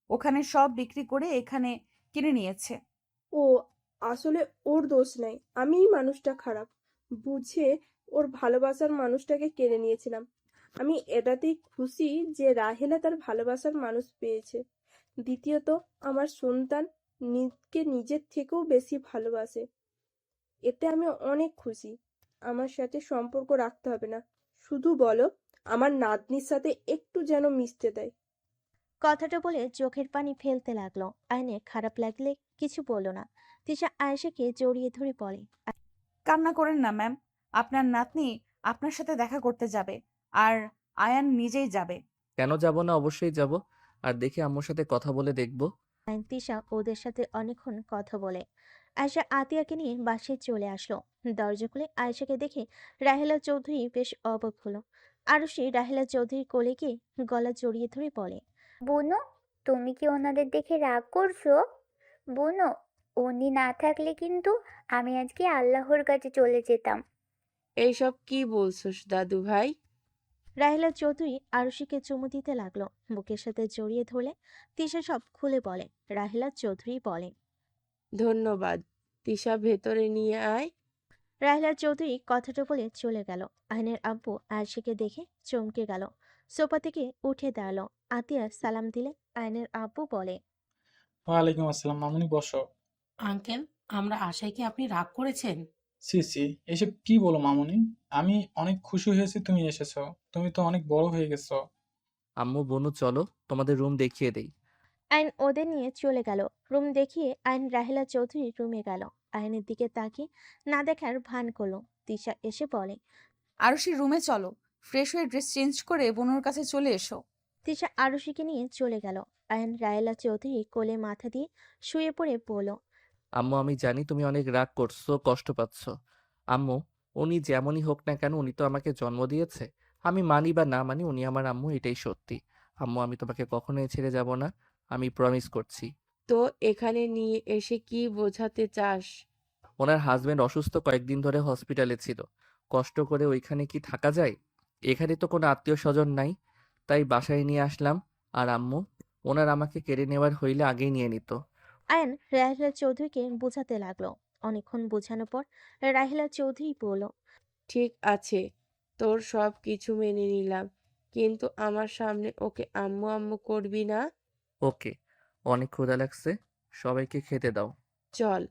ওখানে সব বিক্রি করে এখানে কিনে নিয়েছে। ও, আসলে ওর দোষ নাই, আমিই মানুষটা খারাপ বুঝে ওর ভালোবাসার মানুষটাকে কেড়ে নিয়েছিলাম। আমি এটাতেই খুশি যে রাহেলা তার ভালোবাসার মানুষ পেয়েছে। দ্বিতীয়ত, আমার সন্তান নিজকে নিজের থেকেও বেশি ভালোবাসে। এতে আমি অনেক খুশি। আমার সাথে সম্পর্ক রাখতে হবে না, শুধু বলো আমার নাতনির সাথে একটু যেন মিশতে দেয়। কথাটা বলে চোখের পানি ফেলতে লাগলো। আয়নের খারাপ লাগলে কিছু বলল না। তিশা আয়েশাকে জড়িয়ে ধরে বলে, কান্না করেন না ম্যাম, আপনার নাতনি আপনার সাথে দেখা করতে যাবে, আর আয়ান নিজেই যাবে। কেন যাব না, অবশ্যই যাব। আর দেখি আম্মুর সাথে কথা বলে দেখব। আয়ন তিশা ওদের সাথে অনেকক্ষণ কথা বলে আয়েশা আতিয়াকে নিয়ে বাসায় চলে আসলো। দরজা খুলে আয়েশাকে দেখে রাহেলা চৌধুরী বেশ অবাক হলো। আরুষি রাহেলা চৌধুরীর কোলে গিয়ে গলা জড়িয়ে ধরে বলে, বুনু, তুমি কি ওনাদের দেখে রাগ করছো? বুনু, উনি না থাকলে কিন্তু আমি আজকে আল্লাহর কাছে চলে যেতাম। এইসব কি বলছোস দাদু ভাই? রাহেলা চৌধুরী আরুষিকে চুমু দিতে লাগলো। বুকের সাথে জড়িয়ে ধরলে তিশা সব খুলে বলে। রাহেলা চৌধুরী বলে, ধন্যবাদ। তিশা ভেতরে নিয়ে আয়। রাহেলা চৌধুরী কথাটা বলে চলে গেল। আয়নের আব্বু আয়েশাকে দেখে চমকে গেল, সোফা থেকে উঠে দাঁড়ালো। আতিয়া সালাম দিলে আয়নের আব্বু বলে, ওয়ালাইকুম আসসালাম, মামুনি বসো। আঙ্কেল, আমরা আশায় কি আপনি রাগ করেছেন? সি সি, এসব কি বলো মামুনি? আমি অনেক খুশি হয়েছি তুমি এসেছো। তুমি তো অনেক বড় হয়ে গেছো। আম্মু, বনু, চলো তোমাদের রুম দেখিয়ে দেই। আইন ওদের নিয়ে চলে গেল। রুম দেখিয়ে আইন রাহেলা চৌধুরীর রুমে গেল। আয়নের দিকে তাকিয়ে না দেখার ভান করলো। তিশা এসে বলে, আরুষি, রুমে চলো, ফ্রেশ হয়ে ড্রেস চেঞ্জ করে বোনের কাছে চলে এসো। তিশা আরুষিকে নিয়ে চলে গেল। আয়ন রাহেলা চৌধুরী কোলে মাথা দিয়ে শুয়ে পড়ে বলল, আম্মু, আমি জানি তুমি অনেক রাগ করছো, কষ্ট পাচ্ছ। আম্মু, উনি যেমনই হোক না কেন, উনি তো আমাকে জন্ম দিয়েছে। আমি মানি বা না মানি, উনি আমার আম্মু, এটাই সত্যি। আম্মু, আমি তোমাকে কখনোই ছেড়ে যাব না, আমি প্রমিস করছি। তো এখানে নিয়ে এসে কি বোঝাতে চাস? ওনার হাজবেন্ড অসুস্থ, কয়েকদিন ধরে হসপিটালে ছিল। কষ্ট করে ওইখানে কি থাকা যায়? এখানে তো কোনো আত্মীয় স্বজন নাই, তাই বাসায় নিয়ে আসলাম। আর আম্মু, ওনার আমাকে কেড়ে নেওয়ার হইলে আগেই নিয়ে নিত। আয়ন রাহেলা চৌধুরীকে বোঝাতে লাগলো। অনেকক্ষণ বোঝানোর পর রাহেলা চৌধুরী বলল, ঠিক আছে, তোর সব কিছু মেনে নিলাম, কিন্তু আমার সামনে ওকে আম্মু আম্মু করবি না। ওকে, অনেক ক্ষুধা লাগছে, সবাইকে খেতে দাও। চল।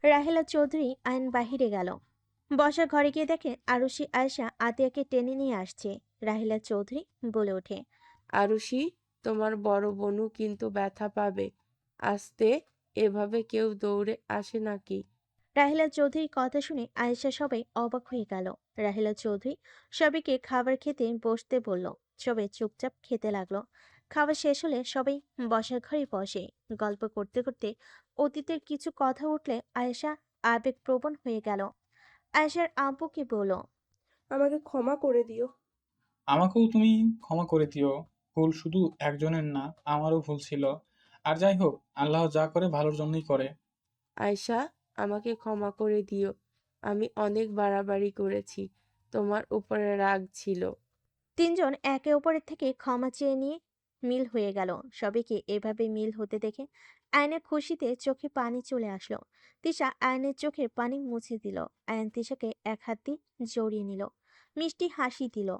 রাহেলা চৌধুরী আইন বাহিরে গেল। বসার ঘরে গিয়ে দেখে আরুষি আয়েশা আতিয়াকে টেনে নিয়ে আসছে। রাহেলা চৌধুরী বলে ওঠে, আরুষি, তোমার বড় বোনও কিন্তু ব্যথা পাবে। আস্তে, এভাবে কেউ দৌড়ে আসে নাকি? রাহিলা চৌধুরীর কথা শুনে আয়েশা সবাই অবাক হয়ে গেল। রাহিলা চৌধুরী সবাইকে খাবার খেতে বসতে বলল। সবাই চুপচাপ খেতে লাগলো। খাবার শেষ হলে সবাই বসার ঘরে বসে। গল্প করতে করতে অতীতের কিছু কথা উঠলে আয়েশা আবেগপ্রবণ হয়ে গেল। আয়েশার আব্বুকে বলল, আমাকে ক্ষমা করে দিও। আমাকেও তুমি ক্ষমা করে দিও। ভুল শুধু একজনের না, আমারও ভুল ছিল। আর যাই হোক, আল্লাহ যা করে ভালোর জন্যই করে। আয়শা, আমাকে ক্ষমা করে দিও। আমি অনেক বাড়াবাড়ি করেছি। তোমার উপরে রাগ ছিল। তিনজন একে অপরের থেকে ক্ষমা চেয়ে নিয়ে মিল হয়ে গেল। সবাইকে এভাবে মিল হতে দেখে আয়নের খুশিতে চোখে পানি চলে আসলো। তিশা আয়নের চোখের পানি মুছে দিল। আয়ন তিশাকে এক হাত দিয়ে জড়িয়ে নিল, মিষ্টি হাসি দিল।